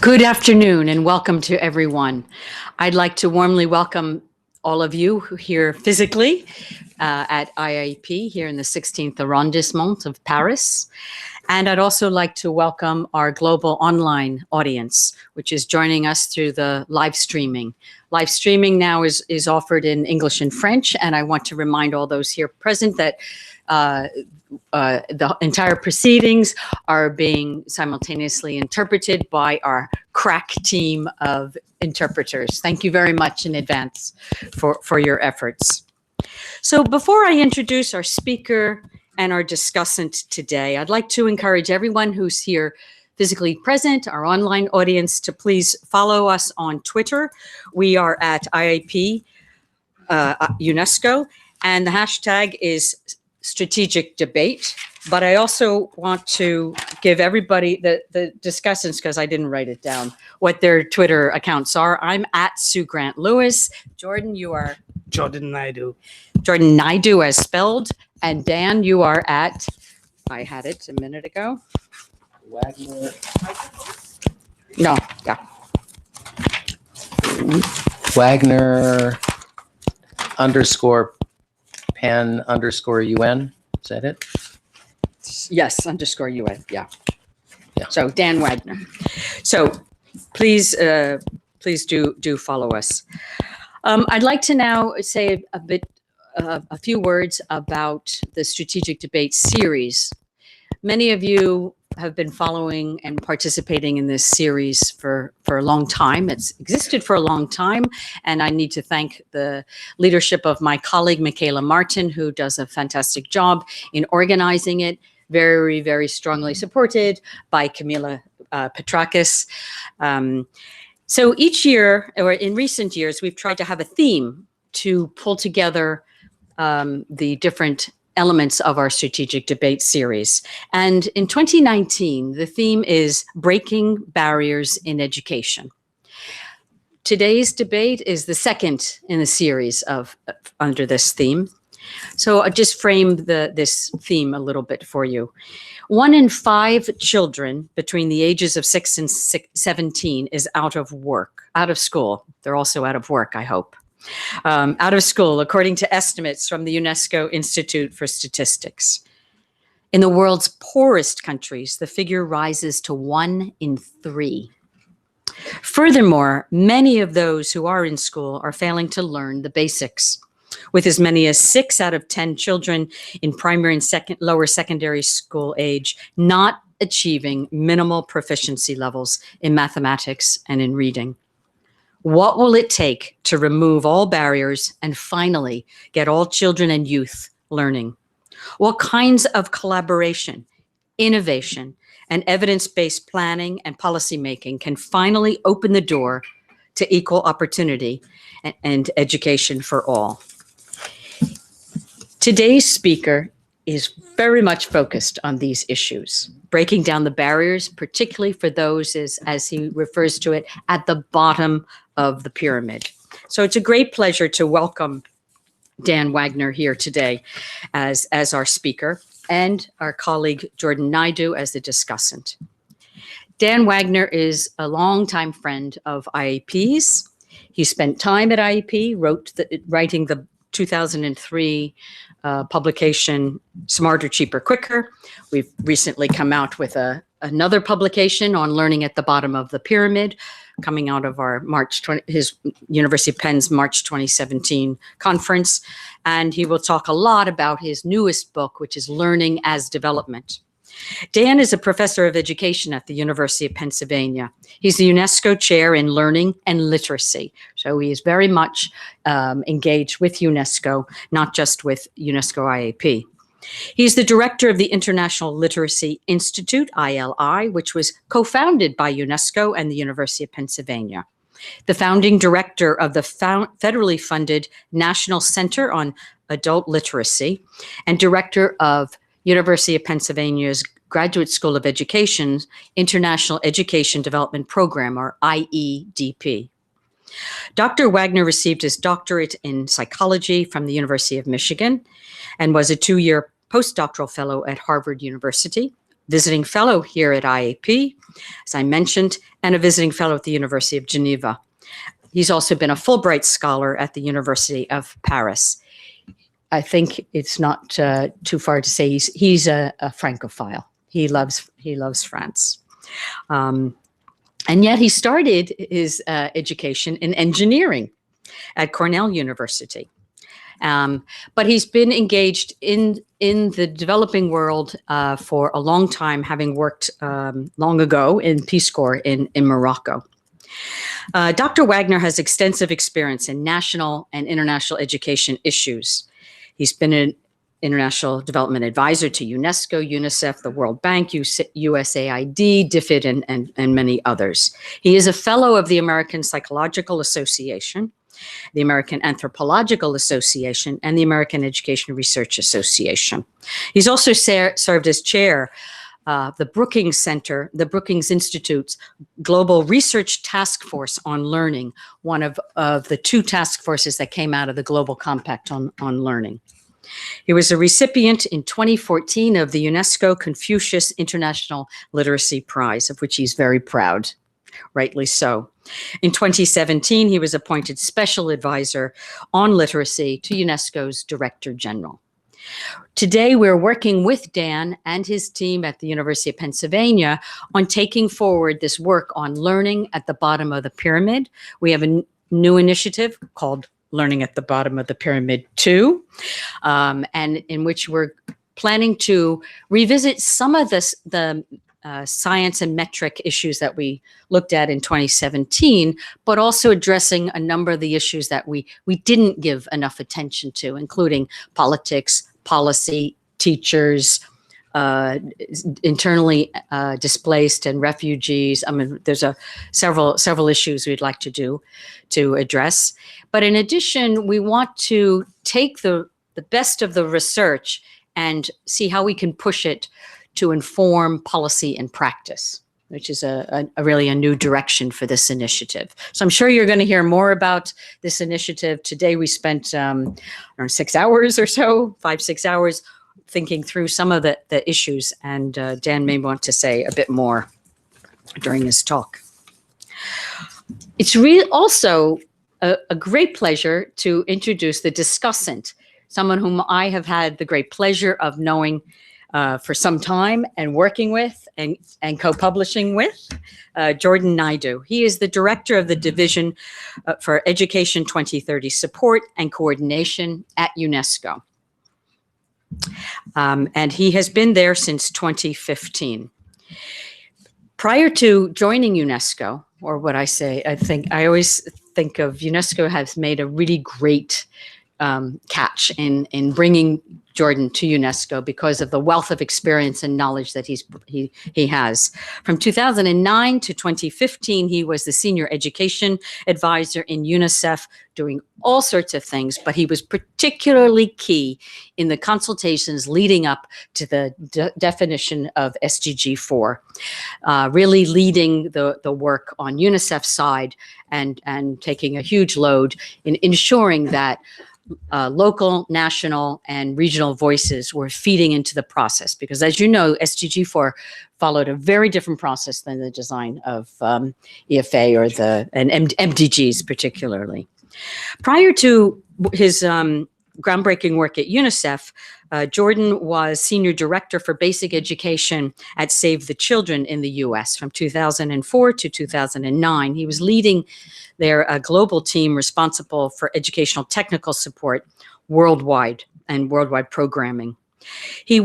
Good afternoon and welcome to everyone. I'd like to warmly welcome all of you who here physically at IIEP here in the 16th arrondissement of Paris. And I'd also like to welcome our global online audience, which is joining us through the live streaming. Live streaming now is offered in English and French, and I want to remind all those here present that the entire proceedings are being simultaneously interpreted by our crack team of interpreters. Thank you very much in advance for your efforts. So before I introduce our speaker and our discussant today, I'd like to encourage everyone who's here physically present, our online audience, to please follow us on Twitter. We are at IIEP UNESCO, and the hashtag is Strategic Debate. But I also want to give everybody, the discussants, because I didn't write it down, what their Twitter accounts are. I'm at Sue Grant Lewis. Jordan, you are? Jordan Naidu. Jordan Naidu as spelled. And Dan, you are at, I had it a minute ago. Wagner. No, yeah. Wagner underscore Pan underscore UN. Is that it? Yes, underscore UN, yeah. Yeah. So Dan Wagner. So please do follow us. I'd like to now say a few words about the Strategic Debate series. Many of you have been following and participating in this series for a long time. It's existed for a long time, and I need to thank the leadership of my colleague, Michaela Martin, who does a fantastic job in organizing it, very, very strongly supported by Camila Petrakis. So each year, or in recent years, we've tried to have a theme to pull together the different elements of our Strategic Debate series. And in 2019, the theme is Breaking Barriers in Education. Today's debate is the second in the series under this theme. So I'll just frame this theme a little bit for you. 1 in 5 children between the ages of 6 and 17 is out of school. They're also out of work, I hope. Out of school, according to estimates from the UNESCO Institute for Statistics. In the world's poorest countries, the figure rises to 1 in 3. Furthermore, many of those who are in school are failing to learn the basics, with as many as 6 out of 10 children in primary and lower secondary school age not achieving minimal proficiency levels in mathematics and in reading. What will it take to remove all barriers and finally get all children and youth learning? What kinds of collaboration, innovation, and evidence-based planning and policymaking can finally open the door to equal opportunity and education for all? Today's speaker is very much focused on these issues, breaking down the barriers, particularly for those, as he refers to it, at the bottom of the pyramid. So it's a great pleasure to welcome Dan Wagner here today as our speaker, and our colleague Jordan Naidu as the discussant. Dan Wagner is a longtime friend of IIEP's. He spent time at IIEP, writing the 2003 publication, Smarter, Cheaper, Quicker. We've recently come out with another publication on learning at the bottom of the pyramid, coming out of our his University of Penn's March 2017 conference. And he will talk a lot about his newest book, which is Learning as Development. Dan is a professor of education at the University of Pennsylvania. He's the UNESCO chair in learning and literacy. So he is very much engaged with UNESCO, not just with UNESCO IIEP. He's the director of the International Literacy Institute, ILI, which was co-founded by UNESCO and the University of Pennsylvania. The founding director of the federally funded National Center on Adult Literacy and director of University of Pennsylvania's Graduate School of Education's International Education Development Program, or IEDP. Dr. Wagner received his doctorate in psychology from the University of Michigan and was a 2-year postdoctoral fellow at Harvard University, visiting fellow here at IIEP, as I mentioned, and a visiting fellow at the University of Geneva. He's also been a Fulbright scholar at the University of Paris. I think it's not too far to say he's a Francophile. He loves France. And yet he started his education in engineering at Cornell University. But he's been engaged in the developing world for a long time, having worked long ago in Peace Corps in Morocco. Dr. Wagner has extensive experience in national and international education issues. He's been an international development advisor to UNESCO, UNICEF, the World Bank, USAID, DFID, and many others. He is a fellow of the American Psychological Association, the American Anthropological Association, and the American Education Research Association. He's also served as chair of the Brookings Center, the Brookings Institute's Global Research Task Force on Learning, one of the two task forces that came out of the Global Compact on Learning. He was a recipient in 2014 of the UNESCO Confucius International Literacy Prize, of which he's very proud, rightly so. In 2017, he was appointed Special Advisor on Literacy to UNESCO's Director General. Today, we're working with Dan and his team at the University of Pennsylvania on taking forward this work on learning at the bottom of the pyramid. We have a new initiative called Learning at the Bottom of the Pyramid 2, and in which we're planning to revisit some of the science and metric issues that we looked at in 2017, but also addressing a number of the issues that we didn't give enough attention to, including politics, policy, teachers, internally displaced and refugees. I mean, there's several issues we'd like to address. But in addition, we want to take the best of the research and see how we can push it to inform policy and practice, which is really a new direction for this initiative. So I'm sure you're going to hear more about this initiative. Today we spent around 6 hours or so, 5-6 hours, thinking through some of the issues, and Dan may want to say a bit more during his talk. It's also a great pleasure to introduce the discussant, someone whom I have had the great pleasure of knowing for some time and working with and co-publishing with, Jordan Naidu. He is the director of the Division for Education 2030 Support and Coordination at UNESCO. And he has been there since 2015. Prior to joining UNESCO, or what I always think of UNESCO has made a really great catch in bringing Jordan to UNESCO because of the wealth of experience and knowledge that he has. From 2009 to 2015, he was the senior education advisor in UNICEF, doing all sorts of things, but he was particularly key in the consultations leading up to the definition of SDG 4, really leading the work on UNICEF's side and taking a huge load in ensuring that local, national, and regional voices were feeding into the process. Because as you know, SDG 4 followed a very different process than the design of EFA and MDGs particularly. Prior to his groundbreaking work at UNICEF, Jordan was Senior Director for Basic Education at Save the Children in the US from 2004 to 2009. He was leading their global team responsible for educational technical support worldwide and worldwide programming. He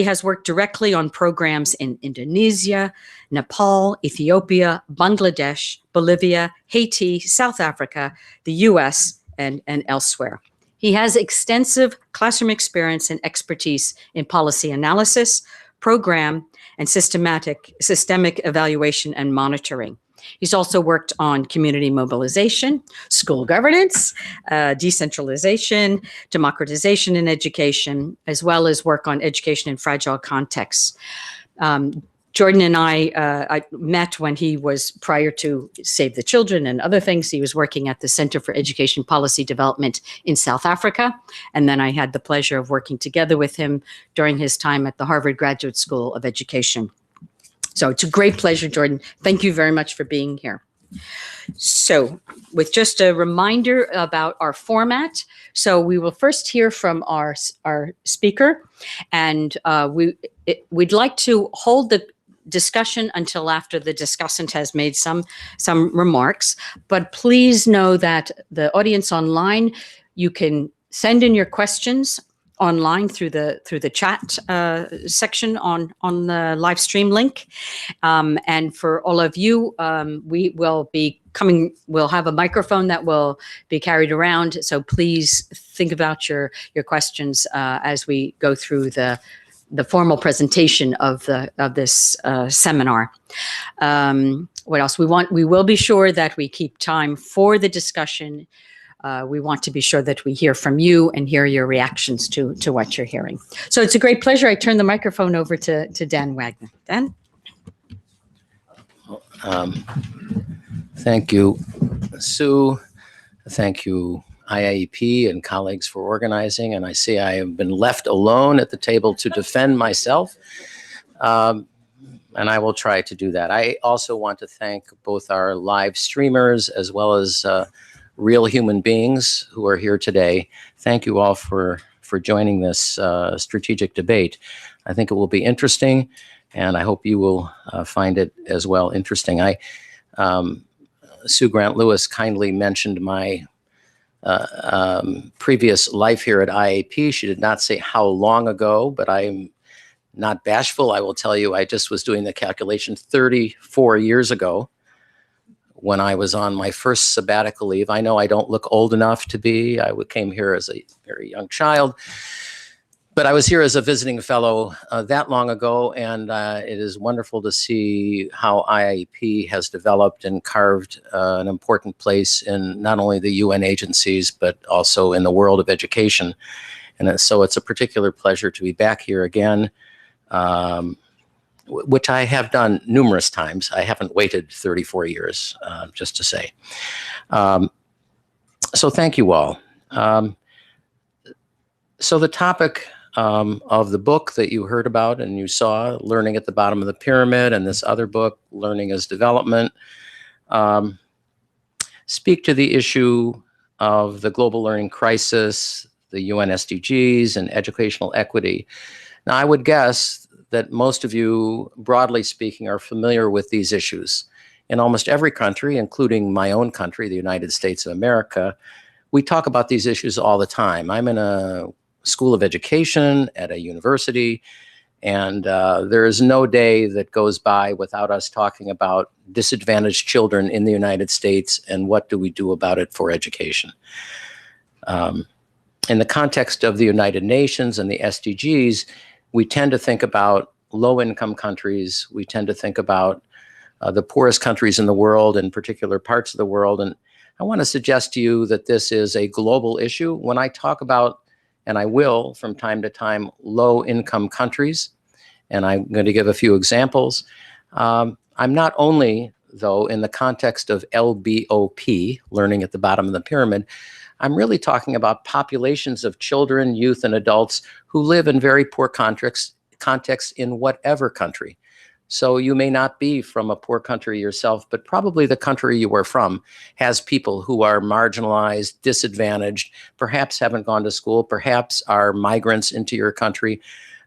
has worked directly on programs in Indonesia, Nepal, Ethiopia, Bangladesh, Bolivia, Haiti, South Africa, the US, and elsewhere. He has extensive classroom experience and expertise in policy analysis, program, and systemic evaluation and monitoring. He's also worked on community mobilization, school governance, decentralization, democratization in education, as well as work on education in fragile contexts. Jordan and I met when he was, prior to Save the Children and other things, he was working at the Center for Education Policy Development in South Africa. And then I had the pleasure of working together with him during his time at the Harvard Graduate School of Education. So it's a great pleasure, Jordan. Thank you very much for being here. So with just a reminder about our format. So we will first hear from our speaker, and we'd like to hold the discussion until after the discussant has made some remarks. But please know that the audience online, you can send in your questions online through the chat section on the live stream link. And for all of you, we will be coming, we'll have a microphone that will be carried around. So please think about your questions as we go through the formal presentation of this seminar. What else? We will be sure that we keep time for the discussion. We want to be sure that we hear from you and hear your reactions to what you're hearing. So it's a great pleasure. I turn the microphone over to Dan Wagner. Dan? Thank you, Sue. Thank you, IIEP and colleagues, for organizing. And I see I have been left alone at the table to defend myself. And I will try to do that. I also want to thank both our live streamers as well as real human beings who are here today. Thank you all for joining this strategic debate. I think it will be interesting, and I hope you will find it as well interesting. Sue Grant Lewis kindly mentioned my previous life here at IIEP. She did not say how long ago, but I'm not bashful. I will tell you, I just was doing the calculation 34 years ago when I was on my first sabbatical leave. I know I don't look old enough to be. I came here as a very young child, but I was here as a visiting fellow that long ago, and it is wonderful to see how IIEP has developed and carved an important place in not only the UN agencies, but also in the world of education. And so it's a particular pleasure to be back here again, which I have done numerous times. I haven't waited 34 years, just to say. So thank you all. So the topic of the book that you heard about and you saw, Learning at the Bottom of the Pyramid, and this other book, Learning as Development, speak to the issue of the global learning crisis, the UN SDGs, and educational equity. Now, I would guess that most of you, broadly speaking, are familiar with these issues. In almost every country, including my own country, the United States of America, we talk about these issues all the time. I'm in a school of education at a university, and there is no day that goes by without us talking about disadvantaged children in the United States and what do we do about it for education. In the context of the United Nations and the SDGs, we tend to think about low-income countries. We tend to think about the poorest countries in the world, in particular parts of the world. And I want to suggest to you that this is a global issue. When I talk about, and I will from time to time, low-income countries, and I'm going to give a few examples. I'm not only, though, in the context of LBOP, learning at the bottom of the pyramid, I'm really talking about populations of children, youth, and adults who live in very poor contexts in whatever country. So you may not be from a poor country yourself, but probably the country you are from has people who are marginalized, disadvantaged, perhaps haven't gone to school, perhaps are migrants into your country.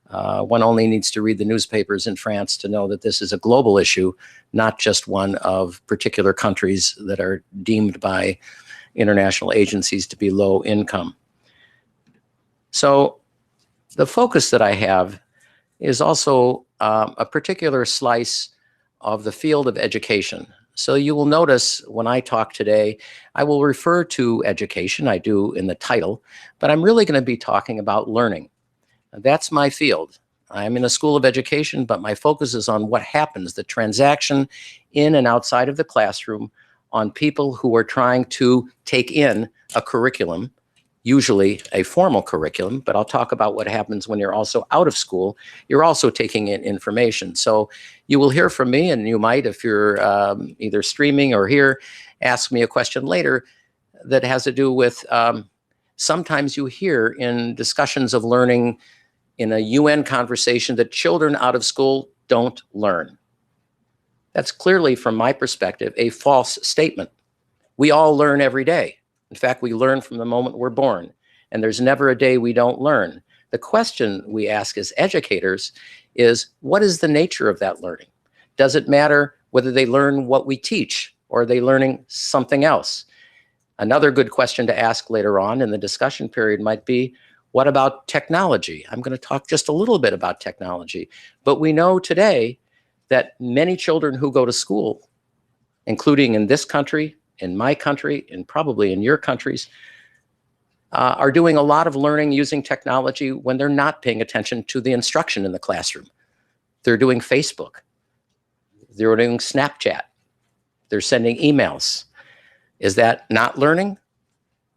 One only needs to read the newspapers in France to know that this is a global issue, not just one of particular countries that are deemed by international agencies to be low income. So the focus that I have is also a particular slice of the field of education. So you will notice when I talk today, I will refer to education, I do in the title, but I'm really going to be talking about learning. That's my field. I'm in a school of education, but my focus is on what happens, the transaction in and outside of the classroom, on people who are trying to take in a curriculum usually a formal curriculum, but I'll talk about what happens when you're also out of school. You're also taking in information. So you will hear from me, and you might, if you're either streaming or here, ask me a question later that has to do with sometimes you hear in discussions of learning in a UN conversation that children out of school don't learn. That's clearly, from my perspective, a false statement. We all learn every day. In fact, we learn from the moment we're born, and there's never a day we don't learn. The question we ask as educators is, what is the nature of that learning? Does it matter whether they learn what we teach, or are they learning something else? Another good question to ask later on in the discussion period might be, what about technology? I'm going to talk just a little bit about technology, but we know today that many children who go to school, including in this country, in my country, and probably in your countries, are doing a lot of learning using technology when they're not paying attention to the instruction in the classroom. They're doing Facebook. They're doing Snapchat. They're sending emails. Is that not learning?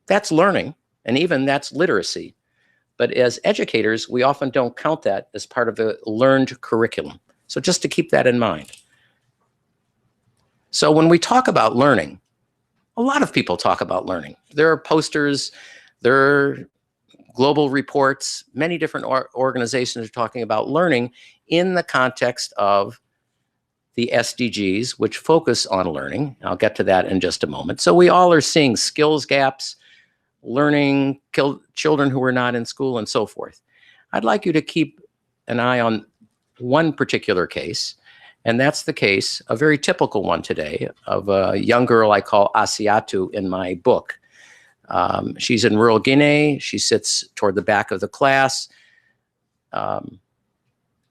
That's learning, and even that's literacy. But as educators, we often don't count that as part of the learned curriculum. So just to keep that in mind. So when we talk about learning, a lot of people talk about learning. There are posters, there are global reports, many different organizations are talking about learning in the context of the SDGs, which focus on learning. I'll get to that in just a moment. So we all are seeing skills gaps, learning, children who are not in school, and so forth. I'd like you to keep an eye on one particular case, and that's the case, a very typical one today, of a young girl I call Asiatu in my book. She's in rural Guinea. She sits toward the back of the class.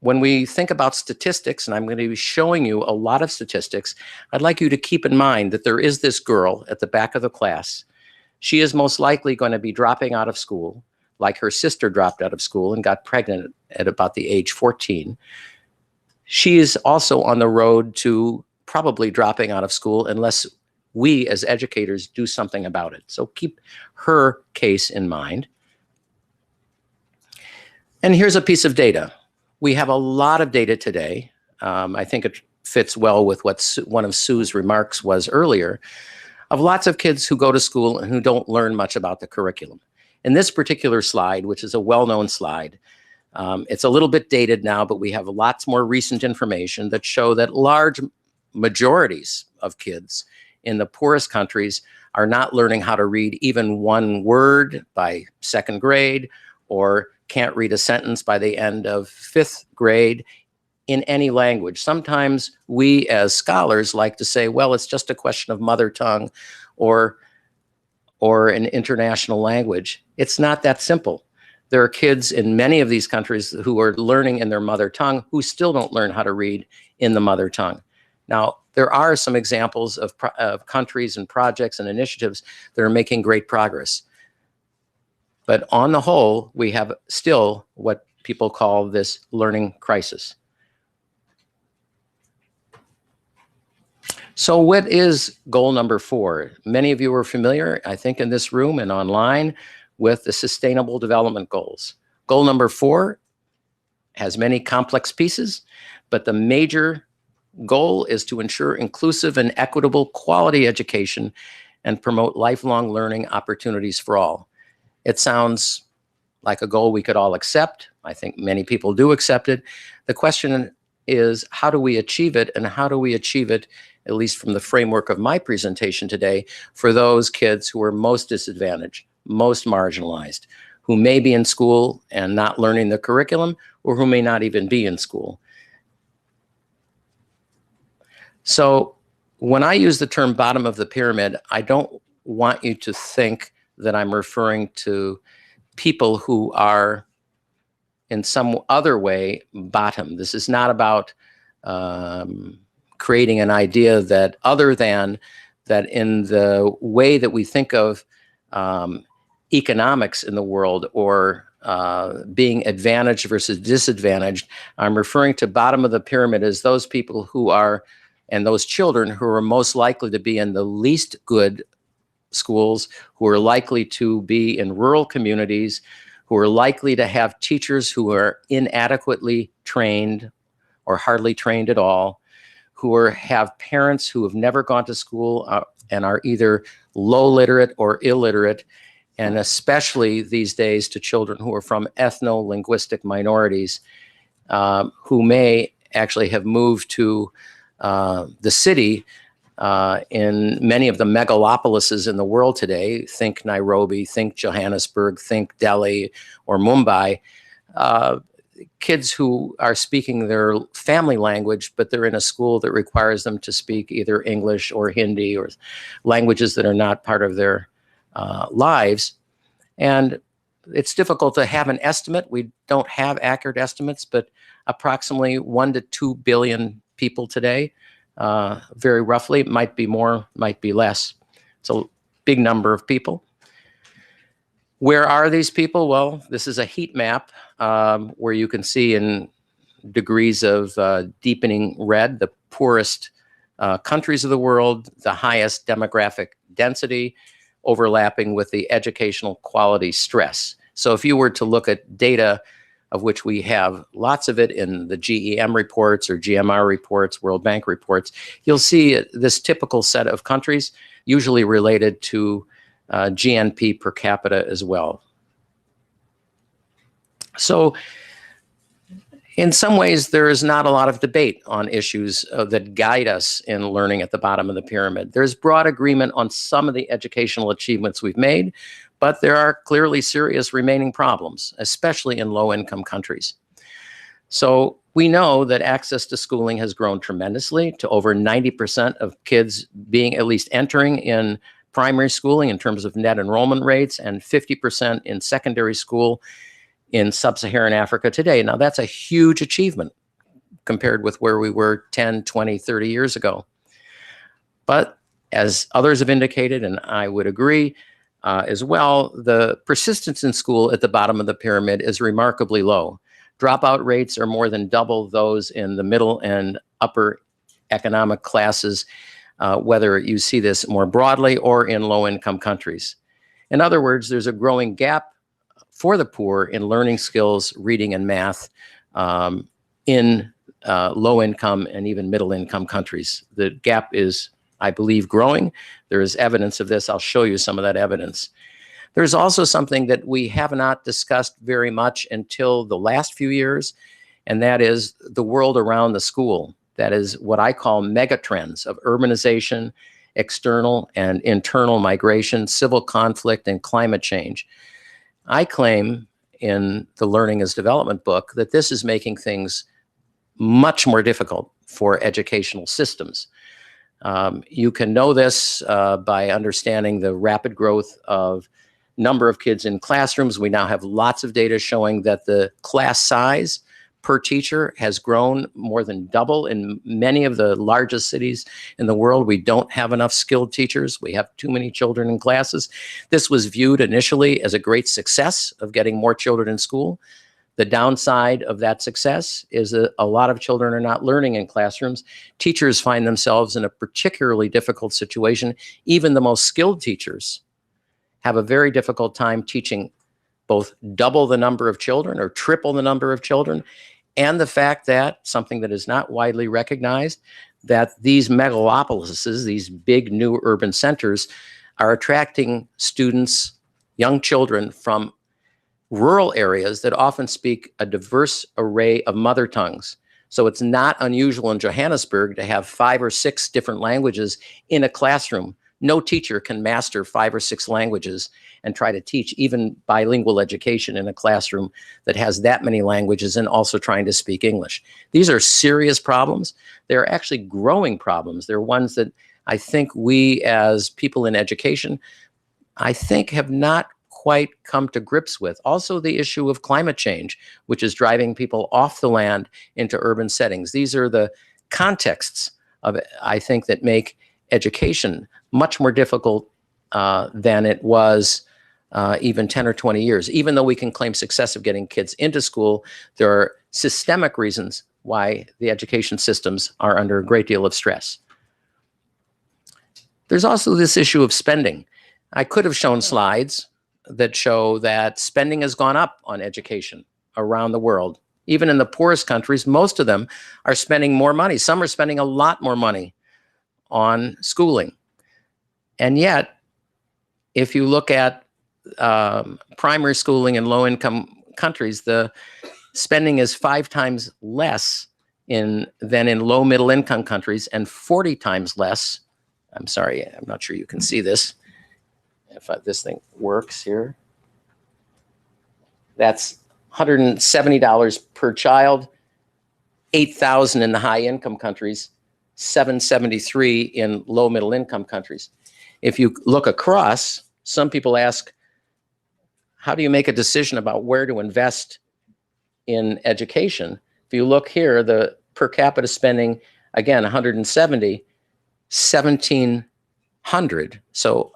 When we think about statistics, and I'm going to be showing you a lot of statistics, I'd like you to keep in mind that there is this girl at the back of the class. She is most likely going to be dropping out of school, like her sister dropped out of school and got pregnant at about the age 14. She is also on the road to probably dropping out of school unless we as educators do something about it. So keep her case in mind. And here's a piece of data. We have a lot of data today. I think it fits well with what one of Sue's remarks was earlier, of lots of kids who go to school and who don't learn much about the curriculum. In this particular slide, which is a well-known slide, it's a little bit dated now, but we have lots more recent information that show that large majorities of kids in the poorest countries are not learning how to read even one word by second grade, or can't read a sentence by the end of fifth grade in any language. Sometimes we as scholars like to say, well, it's just a question of mother tongue or an international language. It's not that simple. There are kids in many of these countries who are learning in their mother tongue who still don't learn how to read in the mother tongue. Now, there are some examples of countries and projects and initiatives that are making great progress. But on the whole, we have still what people call this learning crisis. So what is goal number 4? Many of you are familiar, I think, in this room and online with the Sustainable Development Goals. Goal number 4 has many complex pieces, but the major goal is to ensure inclusive and equitable quality education and promote lifelong learning opportunities for all. It sounds like a goal we could all accept. I think many people do accept it. The question is, how do we achieve it, and how do we achieve it, at least from the framework of my presentation today, for those kids who are most disadvantaged, most marginalized, who may be in school and not learning the curriculum, or who may not even be in school. So when I use the term bottom of the pyramid, I don't want you to think that I'm referring to people who are in some other way bottom. This is not about creating an idea that other than that in the way that we think of economics in the world, or being advantaged versus disadvantaged, I'm referring to bottom of the pyramid as those people who are, and those children who are most likely to be in the least good schools, who are likely to be in rural communities, who are likely to have teachers who are inadequately trained or hardly trained at all, who have parents who have never gone to school and are either low literate or illiterate, and especially these days to children who are from ethno-linguistic minorities who may actually have moved to the city in many of the megalopolises in the world today. Think Nairobi, think Johannesburg, think Delhi or Mumbai. Kids who are speaking their family language, but they're in a school that requires them to speak either English or Hindi or languages that are not part of their lives. And it's difficult to have an estimate. We don't have accurate estimates, but approximately 1 to 2 billion people today, very roughly. It might be more, might be less. It's a big number of people. Where are these people? Well, this is a heat map where you can see in degrees of deepening red the poorest countries of the world, the highest demographic density, overlapping with the educational quality stress. So if you were to look at data, of which we have lots of it in the GEM reports or GMR reports, World Bank reports, you'll see this typical set of countries, usually related to GNP per capita as well. So in some ways, there is not a lot of debate on issues that guide us in learning at the bottom of the pyramid. There's broad agreement on some of the educational achievements we've made, but there are clearly serious remaining problems, especially in low-income countries. So we know that access to schooling has grown tremendously to over 90% of kids being at least entering in primary schooling in terms of net enrollment rates, and 50% in secondary school in sub-Saharan Africa today. Now, that's a huge achievement compared with where we were 10, 20, 30 years ago. But as others have indicated, and I would agree as well, the persistence in school at the bottom of the pyramid is remarkably low. Dropout rates are more than double those in the middle and upper economic classes, whether you see this more broadly or in low-income countries. In other words, there's a growing gap for the poor in learning skills, reading and math in low-income and even middle-income countries. The gap is, I believe, growing. There is evidence of this. I'll show you some of that evidence. There's also something that we have not discussed very much until the last few years, and that is the world around the school. That is what I call megatrends of urbanization, external and internal migration, civil conflict, and climate change. I claim in the Learning as Development book that this is making things much more difficult for educational systems. You can know this by understanding the rapid growth of number of kids in classrooms. We now have lots of data showing that the class size per teacher has grown more than double in many of the largest cities in the world. We don't have enough skilled teachers. We have too many children in classes. This was viewed initially as a great success of getting more children in school. The downside of that success is that a lot of children are not learning in classrooms. Teachers find themselves in a particularly difficult situation. Even the most skilled teachers have a very difficult time teaching both double the number of children or triple the number of children. And the fact that, something that is not widely recognized, that these megalopolises, these big new urban centers, are attracting students, young children from rural areas that often speak a diverse array of mother tongues. So it's not unusual in Johannesburg to have 5 or 6 different languages in a classroom. No teacher can master 5 or 6 languages and try to teach even bilingual education in a classroom that has that many languages and also trying to speak English. These are serious problems. They're actually growing problems. They're ones that I think we as people in education, I think, have not quite come to grips with. Also, the issue of climate change, which is driving people off the land into urban settings. These are the contexts of it, I think, that make education much more difficult than it was even 10 or 20 years. Even though we can claim success of getting kids into school, there are systemic reasons why the education systems are under a great deal of stress. There's also this issue of spending. I could have shown slides that show that spending has gone up on education around the world. Even in the poorest countries, most of them are spending more money. Some are spending a lot more money on schooling. And yet, if you look at primary schooling in low-income countries, the spending is 5 times less than in low middle income countries, and 40 times less. I'm sorry, I'm not sure you can see this. If this thing works here. That's $170 per child, $8,000 in the high income countries, $773 in low middle income countries. If you look across, some people ask, how do you make a decision about where to invest in education? If you look here, the per capita spending, again, 170, 1,700. So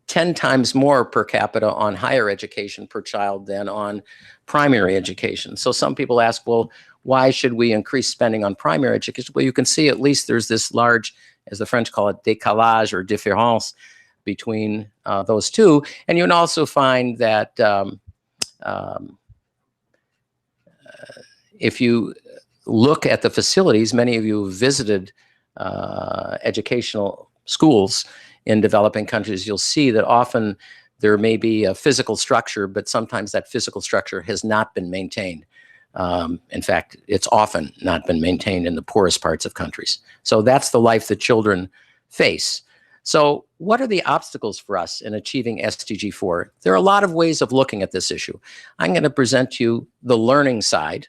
10 times more per capita on higher education per child than on primary education. So some people ask, well, why should we increase spending on primary education? Well, you can see at least there's this large, as the French call it, décalage or différence between those two. And you can also find that if you look at the facilities, many of you have visited educational schools in developing countries, you'll see that often there may be a physical structure, but sometimes that physical structure has not been maintained. In fact, it's often not been maintained in the poorest parts of countries. So that's the life that children face. So what are the obstacles for us in achieving SDG 4? There are a lot of ways of looking at this issue. I'm going to present to you the learning side.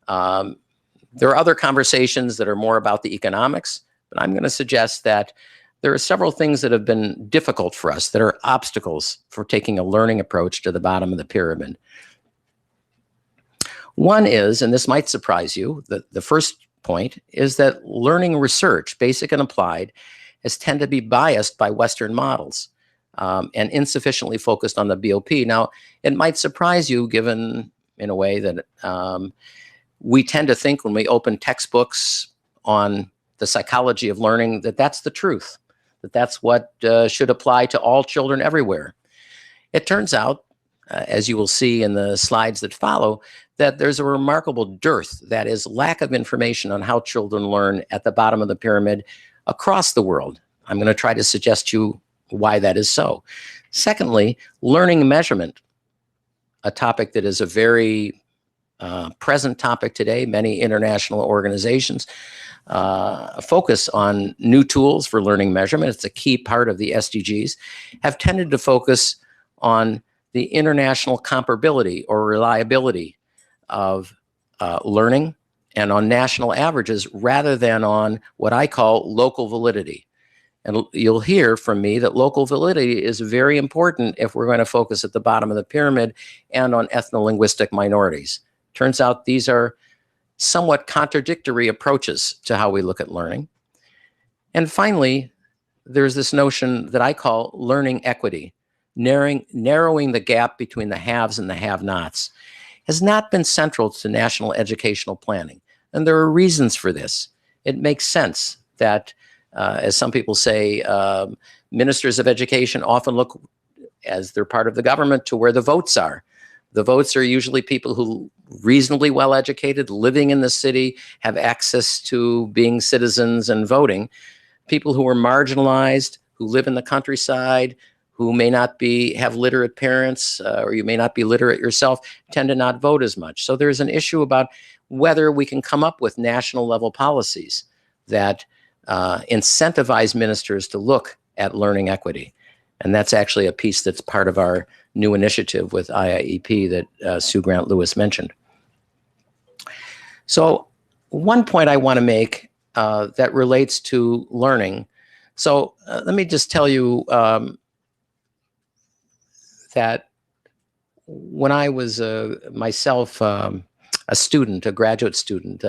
There are other conversations that are more about the economics, but I'm going to suggest that there are several things that have been difficult for us that are obstacles for taking a learning approach to the bottom of the pyramid. One is, and this might surprise you, the first point is that learning research, basic and applied, has tended to be biased by Western models and insufficiently focused on the BOP. Now, it might surprise you given, in a way, that we tend to think when we open textbooks on the psychology of learning that that's the truth, that that's what should apply to all children everywhere. It turns out, as you will see in the slides that follow, that there's a remarkable dearth, that is, lack of information on how children learn at the bottom of the pyramid across the world. I'm going to try to suggest to you why that is so. Secondly, learning measurement, a topic that is a very present topic today. Many international organizations focus on new tools for learning measurement. It's a key part of the SDGs, have tended to focus on the international comparability or reliability of learning and on national averages rather than on what I call local validity. And you'll hear from me that local validity is very important if we're going to focus at the bottom of the pyramid and on ethno-linguistic minorities. Turns out these are somewhat contradictory approaches to how we look at learning. And finally, there's this notion that I call learning equity. Narrowing the gap between the haves and the have-nots has not been central to national educational planning. And there are reasons for this. It makes sense that, as some people say, ministers of education often look, as they're part of the government, to where the votes are. The votes are usually people who reasonably well educated, living in the city, have access to being citizens and voting. People who are marginalized, who live in the countryside, who may not have literate parents, or you may not be literate yourself, tend to not vote as much. So there's an issue about whether we can come up with national level policies that incentivize ministers to look at learning equity. And that's actually a piece that's part of our new initiative with IIEP that Sue Grant-Lewis mentioned. So one point I want to make that relates to learning. So let me just tell you that when I was myself a student, a graduate student,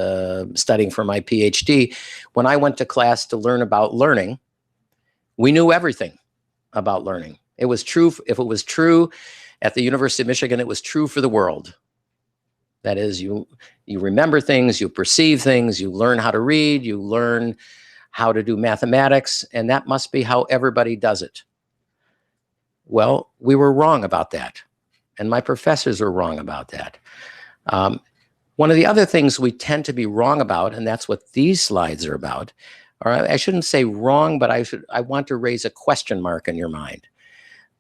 studying for my PhD, when I went to class to learn about learning, we knew everything about learning. It was true, if it was true at the University of Michigan, it was true for the world. That is, you remember things, you perceive things, you learn how to read, you learn how to do mathematics, and that must be how everybody does it. Well, we were wrong about that. And my professors were wrong about that. One of the other things we tend to be wrong about, and that's what these slides are about, or I shouldn't say wrong, but I want to raise a question mark in your mind.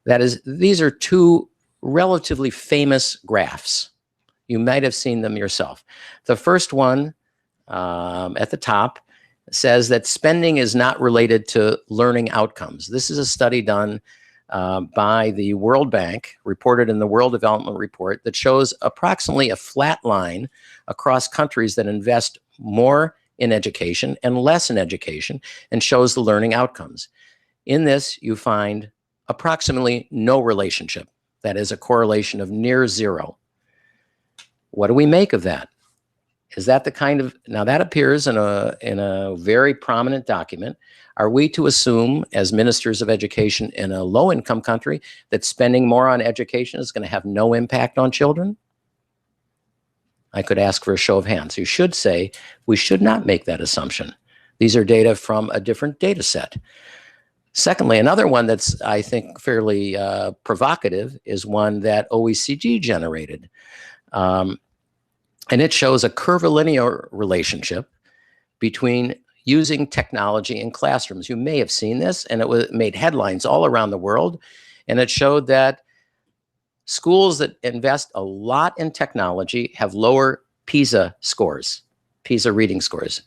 That is, these are two relatively famous graphs. You might have seen them yourself. The first one at the top says that spending is not related to learning outcomes. This is a study done by the World Bank, reported in the World Development Report, that shows approximately a flat line across countries that invest more in education and less in education, and shows the learning outcomes. In this, you find approximately no relationship. That is a correlation of near zero. What do we make of that? Is that the kind of, now that appears in a very prominent document. Are we to assume, as ministers of education in a low-income country, that spending more on education is going to have no impact on children? I could ask for a show of hands. You should say we should not make that assumption. These are data from a different data set. Secondly, another one that's, I think, fairly provocative is one that OECD generated. And it shows a curvilinear relationship between using technology in classrooms. You may have seen this, and it made headlines all around the world. And it showed that schools that invest a lot in technology have lower PISA scores, PISA reading scores.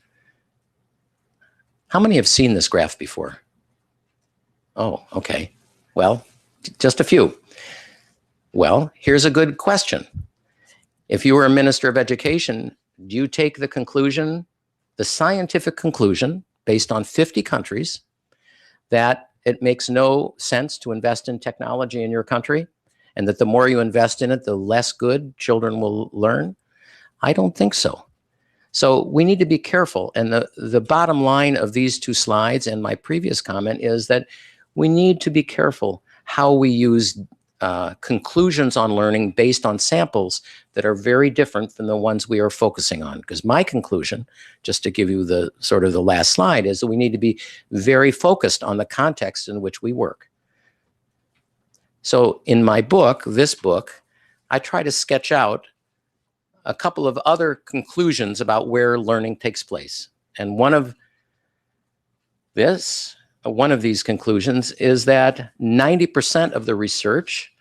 How many have seen this graph before? Oh, okay. Well, just a few. Well, here's a good question. If you were a minister of education, do you take the conclusion, the scientific conclusion, based on 50 countries, that it makes no sense to invest in technology in your country, and that the more you invest in it, the less good children will learn? I don't think so. So we need to be careful. And the bottom line of these two slides and my previous comment is that we need to be careful how we use conclusions on learning based on samples that are very different than the ones we are focusing on. Because my conclusion, just to give you the sort of the last slide, is that we need to be very focused on the context in which we work. So in my book, this book, I try to sketch out a couple of other conclusions about where learning takes place. And one of these conclusions is that 90% of the research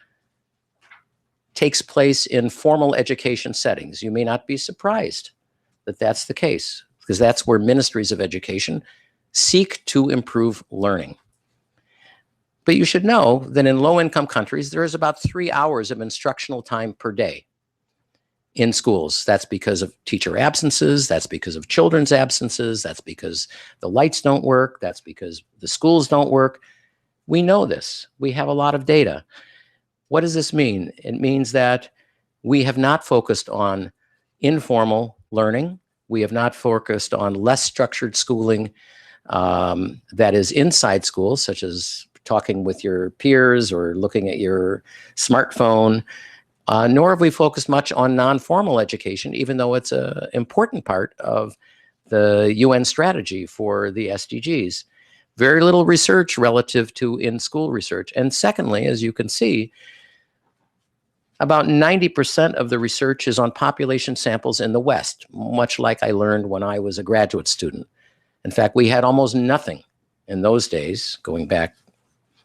takes place in formal education settings. You may not be surprised that that's the case, because that's where ministries of education seek to improve learning. But you should know that in low-income countries, there is about 3 hours of instructional time per day in schools. That's because of teacher absences, that's because of children's absences, that's because the lights don't work, that's because the schools don't work. We know this. We have a lot of data. What does this mean? It means that we have not focused on informal learning. We have not focused on less structured schooling that is inside schools, such as talking with your peers or looking at your smartphone. Nor have we focused much on non-formal education, even though it's an important part of the UN strategy for the SDGs. Very little research relative to in-school research. And secondly, as you can see, about 90% of the research is on population samples in the West, much like I learned when I was a graduate student. In fact, we had almost nothing in those days, going back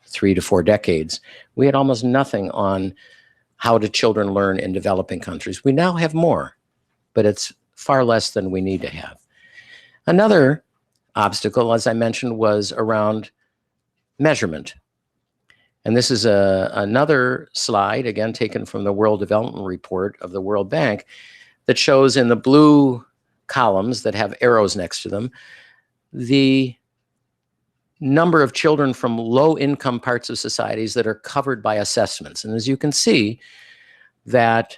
3 to 4 decades. We had almost nothing on how do children learn in developing countries. We now have more, but it's far less than we need to have. Another obstacle, as I mentioned, was around measurement. And this is another slide, again, taken from the World Development Report of the World Bank, that shows in the blue columns that have arrows next to them, the number of children from low-income parts of societies that are covered by assessments. And as you can see, that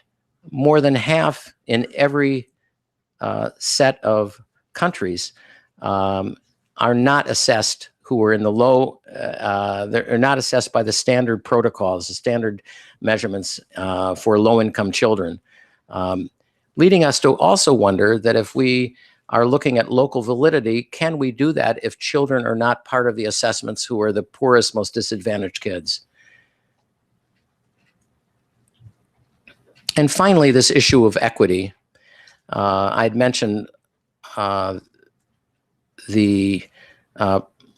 more than half in every set of countries are not assessed, who are in the low, they're not assessed by the standard protocols, the standard measurements for low-income children, leading us to also wonder that if we are looking at local validity, can we do that if children are not part of the assessments who are the poorest, most disadvantaged kids? And finally, this issue of equity. I'd mentioned the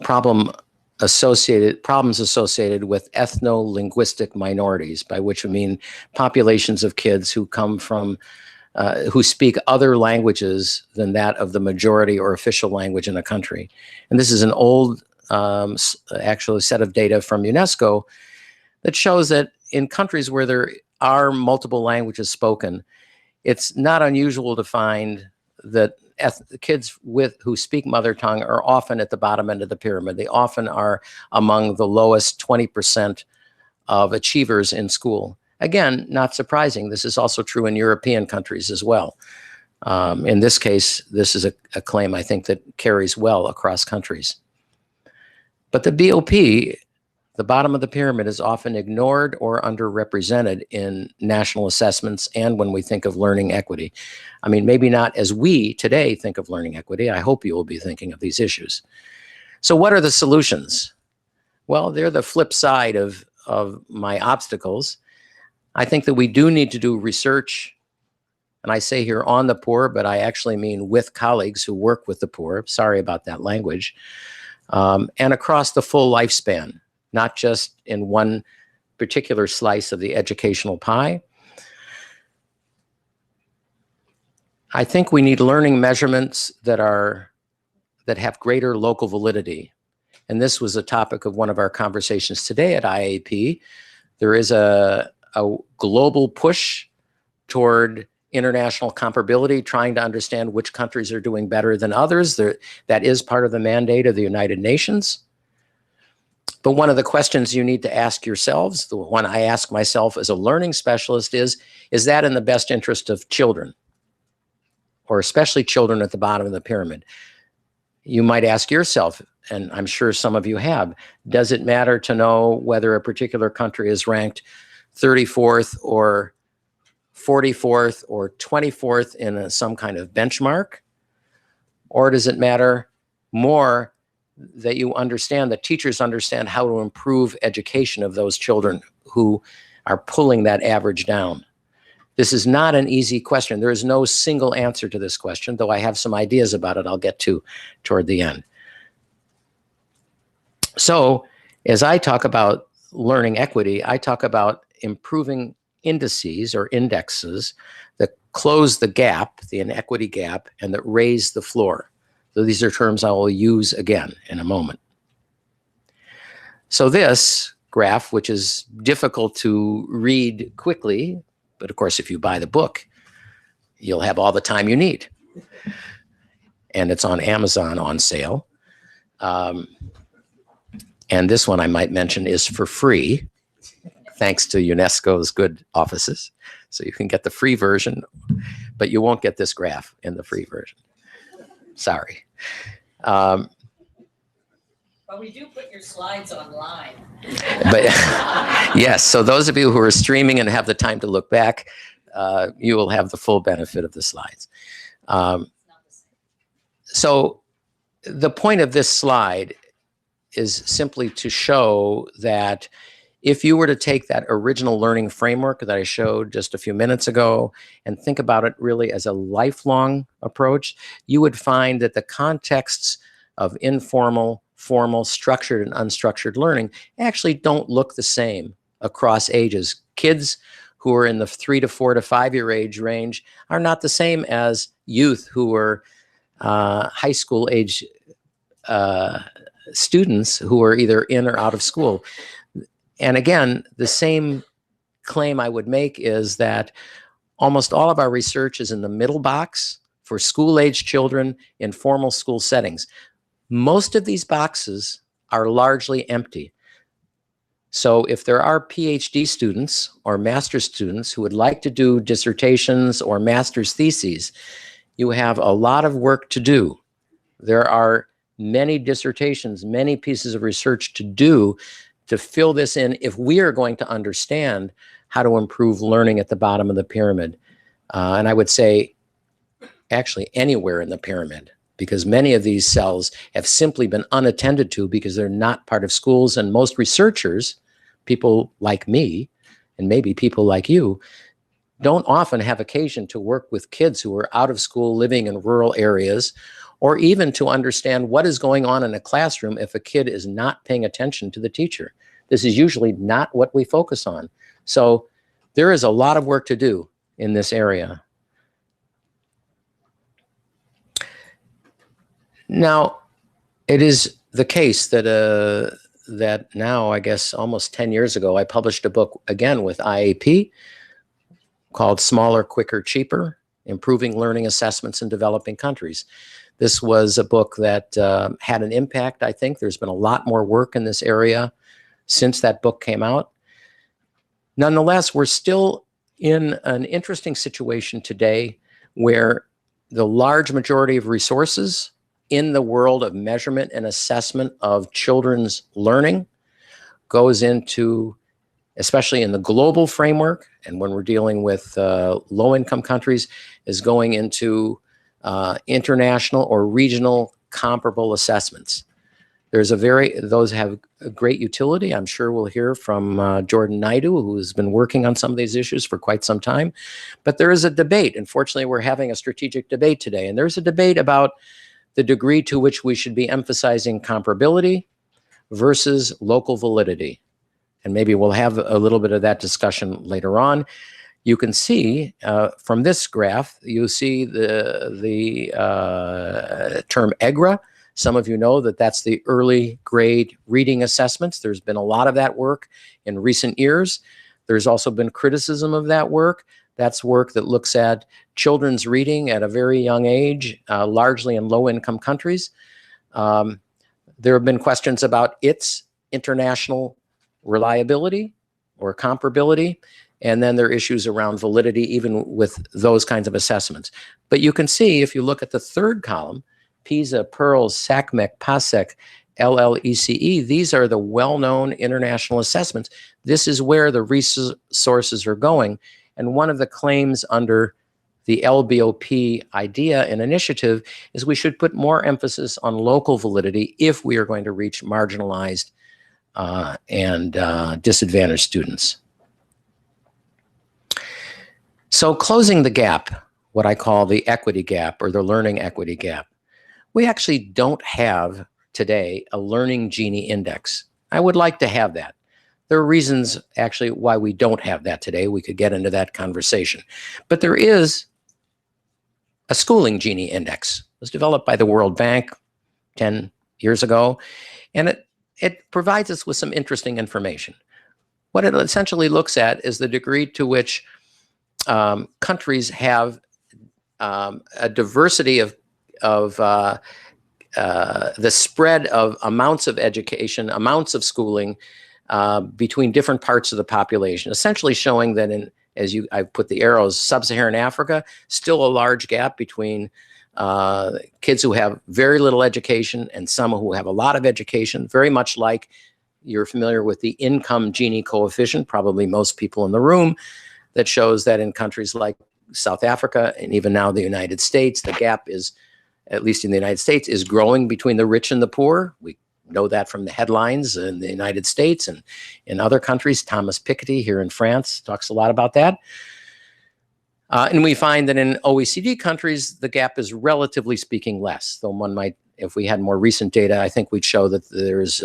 problems associated with ethno-linguistic minorities, by which I mean populations of kids who come from, who speak other languages than that of the majority or official language in a country. And this is an old, actually set of data from UNESCO that shows that in countries where there are multiple languages spoken, it's not unusual to find that kids who speak mother tongue are often at the bottom end of the pyramid. They often are among the lowest 20% of achievers in school. Again, not surprising. This is also true in European countries as well. In this case, this is a claim I think that carries well across countries. But the BOP, the bottom of the pyramid, is often ignored or underrepresented in national assessments and when we think of learning equity. I mean, maybe not as we today think of learning equity. I hope you will be thinking of these issues. So what are the solutions? Well, they're the flip side of my obstacles. I think that we do need to do research, and I say here on the poor, but I actually mean with colleagues who work with the poor. Sorry about that language. And across the full lifespan, not just in one particular slice of the educational pie. I think we need learning measurements that have greater local validity. And this was a topic of one of our conversations today at IIEP. There is a global push toward international comparability, trying to understand which countries are doing better than others. That is part of the mandate of the United Nations. But one of the questions you need to ask yourselves, the one I ask myself as a learning specialist is that in the best interest of children, or especially children at the bottom of the pyramid? You might ask yourself, and I'm sure some of you have, does it matter to know whether a particular country is ranked 34th or 44th or 24th in some kind of benchmark? Or does it matter more that you understand, that teachers understand how to improve education of those children who are pulling that average down? This is not an easy question. There is no single answer to this question, though I have some ideas about it I'll get to toward the end. So as I talk about learning equity, I talk about improving indices or indexes that close the gap, the inequity gap, and that raise the floor. So these are terms I will use again in a moment. So this graph, which is difficult to read quickly, but of course, if you buy the book, you'll have all the time you need. And it's on Amazon on sale. And this one I might mention is for free, thanks to UNESCO's good offices. So you can get the free version, but you won't get this graph in the free version. Sorry. But we do put your slides online. But yes, so those of you who are streaming and have the time to look back, you will have the full benefit of the slides. So the point of this slide is simply to show that if you were to take that original learning framework that I showed just a few minutes ago and think about it really as a lifelong approach, you would find that the contexts of informal, formal, structured, and unstructured learning actually don't look the same across ages. Kids who are in the 3 to 4 to 5 year age range are not the same as youth who are high school age students who are either in or out of school. And again, the same claim I would make is that almost all of our research is in the middle box for school-age children in formal school settings. Most of these boxes are largely empty. So if there are PhD students or master's students who would like to do dissertations or master's theses, you have a lot of work to do. There are many dissertations, many pieces of research to do to fill this in if we are going to understand how to improve learning at the bottom of the pyramid. And I would say actually anywhere in the pyramid, because many of these cells have simply been unattended to because they're not part of schools. And most researchers, people like me, and maybe people like you, don't often have occasion to work with kids who are out of school, living in rural areas, or even to understand what is going on in a classroom if a kid is not paying attention to the teacher. This is usually not what we focus on. So there is a lot of work to do in this area. Now, it is the case that that now, I guess, almost 10 years ago, I published a book again with IIEP called Smaller, Quicker, Cheaper, Improving Learning Assessments in Developing Countries. This was a book that had an impact, I think. There's been a lot more work in this area since that book came out. Nonetheless, we're still in an interesting situation today where the large majority of resources in the world of measurement and assessment of children's learning goes into, especially in the global framework, and when we're dealing with low-income countries, is going into international or regional comparable assessments. Those have a great utility. I'm sure we'll hear from Jordan Naidu, who's been working on some of these issues for quite some time. But there is a debate. Unfortunately, we're having a strategic debate today, and there's a debate about the degree to which we should be emphasizing comparability versus local validity. And maybe we'll have a little bit of that discussion later on. You can see from this graph, you see the term EGRA. Some of you know that that's the early grade reading assessments. There's been a lot of that work in recent years. There's also been criticism of that work. That's work that looks at children's reading at a very young age, largely in low-income countries. There have been questions about its international reliability or comparability, and then there are issues around validity even with those kinds of assessments. But you can see, if you look at the third column, PISA, PEARLS, SACMEC, PASEC, LLECE, these are the well-known international assessments. This is where the resources are going. And one of the claims under the LBOP idea and initiative is we should put more emphasis on local validity if we are going to reach marginalized and disadvantaged students. So closing the gap, what I call the equity gap or the learning equity gap. We actually don't have today a learning Gini index. I would like to have that. There are reasons actually why we don't have that today. We could get into that conversation. But there is a schooling Gini index. It was developed by the World Bank 10 years ago, and it provides us with some interesting information. What it essentially looks at is the degree to which countries have a diversity of the spread of amounts of education, amounts of schooling between different parts of the population, essentially showing that I put the arrows, sub-Saharan Africa, still a large gap between kids who have very little education and some who have a lot of education, very much like you're familiar with the income Gini coefficient, probably most people in the room, that shows that in countries like South Africa and even now the United States, the gap is, at least in the United States, is growing between the rich and the poor. We know that from the headlines in the United States and in other countries. Thomas Piketty here in France talks a lot about that. And we find that in OECD countries, the gap is relatively speaking less, though one might, if we had more recent data, I think we'd show that there's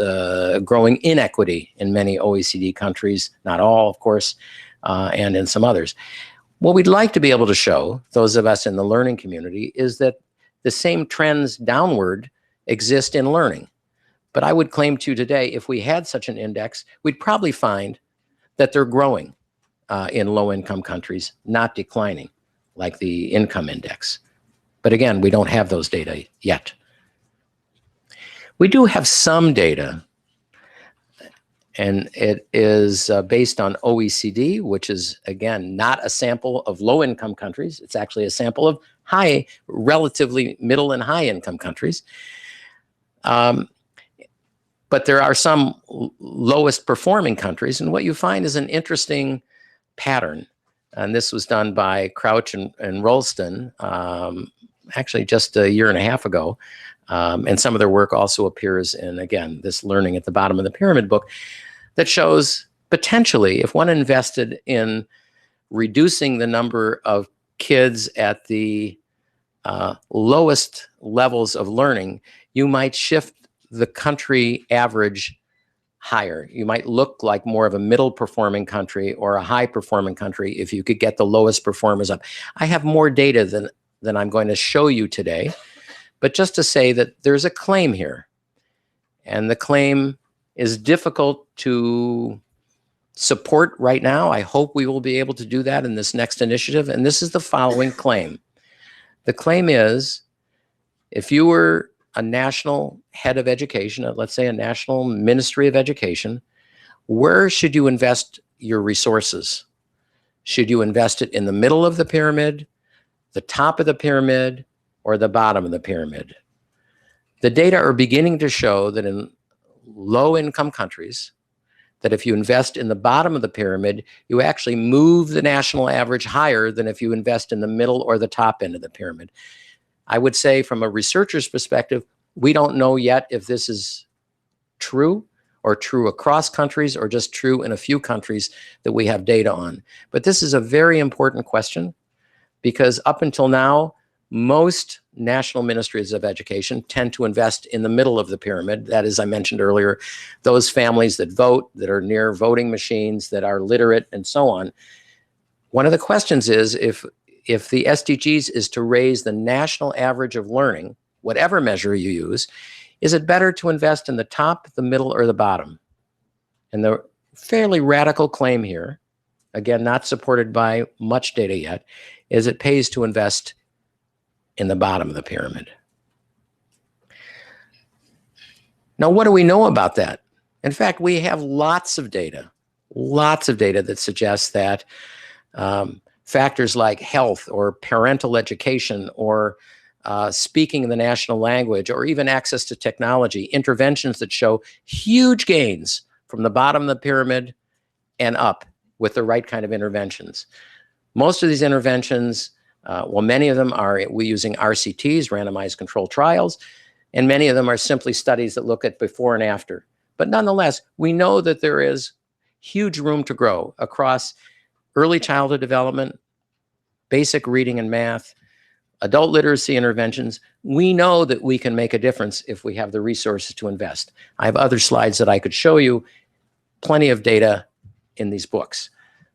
growing inequity in many OECD countries, not all, of course, and in some others. What we'd like to be able to show, those of us in the learning community, is that the same trends downward exist in learning. But I would claim to today, if we had such an index, we'd probably find that they're growing in low-income countries, not declining like the income index. But again, we don't have those data yet. We do have some data, and it is based on OECD, which is, again, not a sample of low-income countries. It's actually a sample of relatively middle and high-income countries. But there are some lowest performing countries, and what you find is an interesting pattern. And this was done by Crouch and Rolston, actually just a year and a half ago. And some of their work also appears in, again, this Learning at the Bottom of the Pyramid book that shows potentially if one invested in reducing the number of kids at the lowest levels of learning, you might shift the country average higher. You might look like more of a middle performing country or a high performing country if you could get the lowest performers up. I have more data than I'm going to show you today, but just to say that there's a claim here, and the claim is difficult to support right now. I hope we will be able to do that in this next initiative. And this is the following claim. The claim is, if you were a national head of education, let's say a national ministry of education, where should you invest your resources? Should you invest it in the middle of the pyramid, the top of the pyramid, or the bottom of the pyramid? The data are beginning to show that in low-income countries, that if you invest in the bottom of the pyramid, you actually move the national average higher than if you invest in the middle or the top end of the pyramid. I would say from a researcher's perspective, we don't know yet if this is true or true across countries or just true in a few countries that we have data on. But this is a very important question, because up until now, most national ministries of education tend to invest in the middle of the pyramid. That is, I mentioned earlier, those families that vote, that are near voting machines, that are literate, and so on. One of the questions is, if the SDGs is to raise the national average of learning, whatever measure you use, is it better to invest in the top, the middle, or the bottom? And the fairly radical claim here, again, not supported by much data yet, is it pays to invest in the bottom of the pyramid. Now, what do we know about that? In fact, we have lots of data that suggests that factors like health or parental education or speaking the national language or even access to technology, interventions that show huge gains from the bottom of the pyramid and up with the right kind of interventions. Most of these interventions, well, many of them are using RCTs, randomized controlled trials, and many of them are simply studies that look at before and after. But nonetheless, we know that there is huge room to grow across early childhood development, basic reading and math, adult literacy interventions. We know that we can make a difference if we have the resources to invest. I have other slides that I could show you, plenty of data in these books.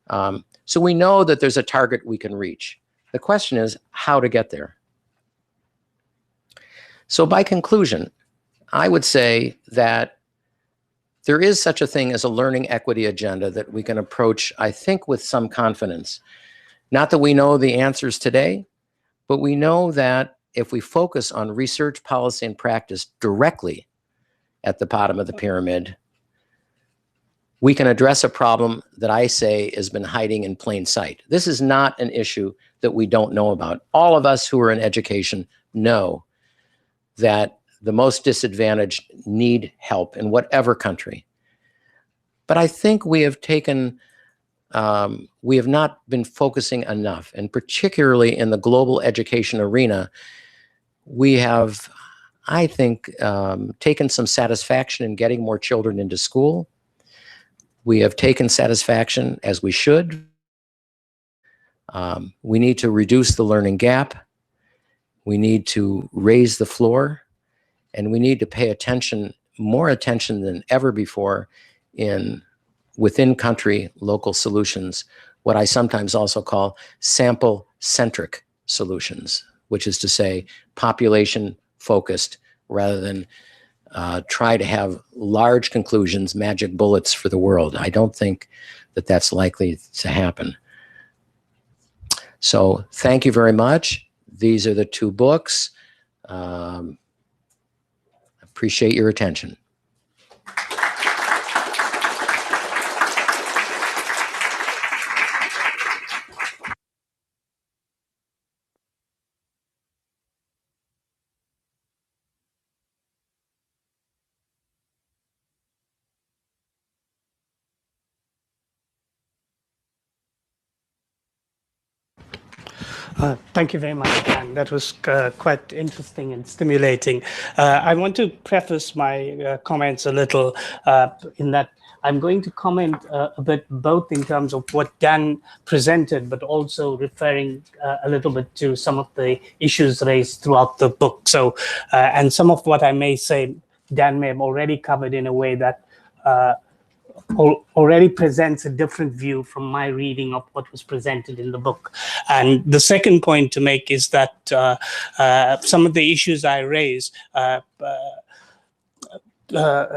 So we know that there's a target we can reach. The question is how to get there. So by conclusion, I would say that there is such a thing as a learning equity agenda that we can approach, I think, with some confidence. Not that we know the answers today, but we know that if we focus on research, policy, and practice directly at the bottom of the pyramid, we can address a problem that I say has been hiding in plain sight. This is not an issue that we don't know about. All of us who are in education know that the most disadvantaged need help in whatever country. But I think we have not been focusing enough, and particularly in the global education arena, we have, I think, taken some satisfaction in getting more children into school. We have taken satisfaction, as we should. We need to reduce the learning gap. We need to raise the floor, and we need to pay attention, more attention than ever before, in within country local solutions, what I sometimes also call sample-centric solutions, which is to say population-focused rather than try to have large conclusions, magic bullets for the world. I don't think that that's likely to happen. So thank you very much. These are the two books. Appreciate your attention. Thank you very much, Dan. That was quite interesting and stimulating. I want to preface my comments a little in that I'm going to comment a bit both in terms of what Dan presented, but also referring a little bit to some of the issues raised throughout the book. So, and some of what I may say, Dan may have already covered in a way that already presents a different view from my reading of what was presented in the book. And the second point to make is that some of the issues I raise,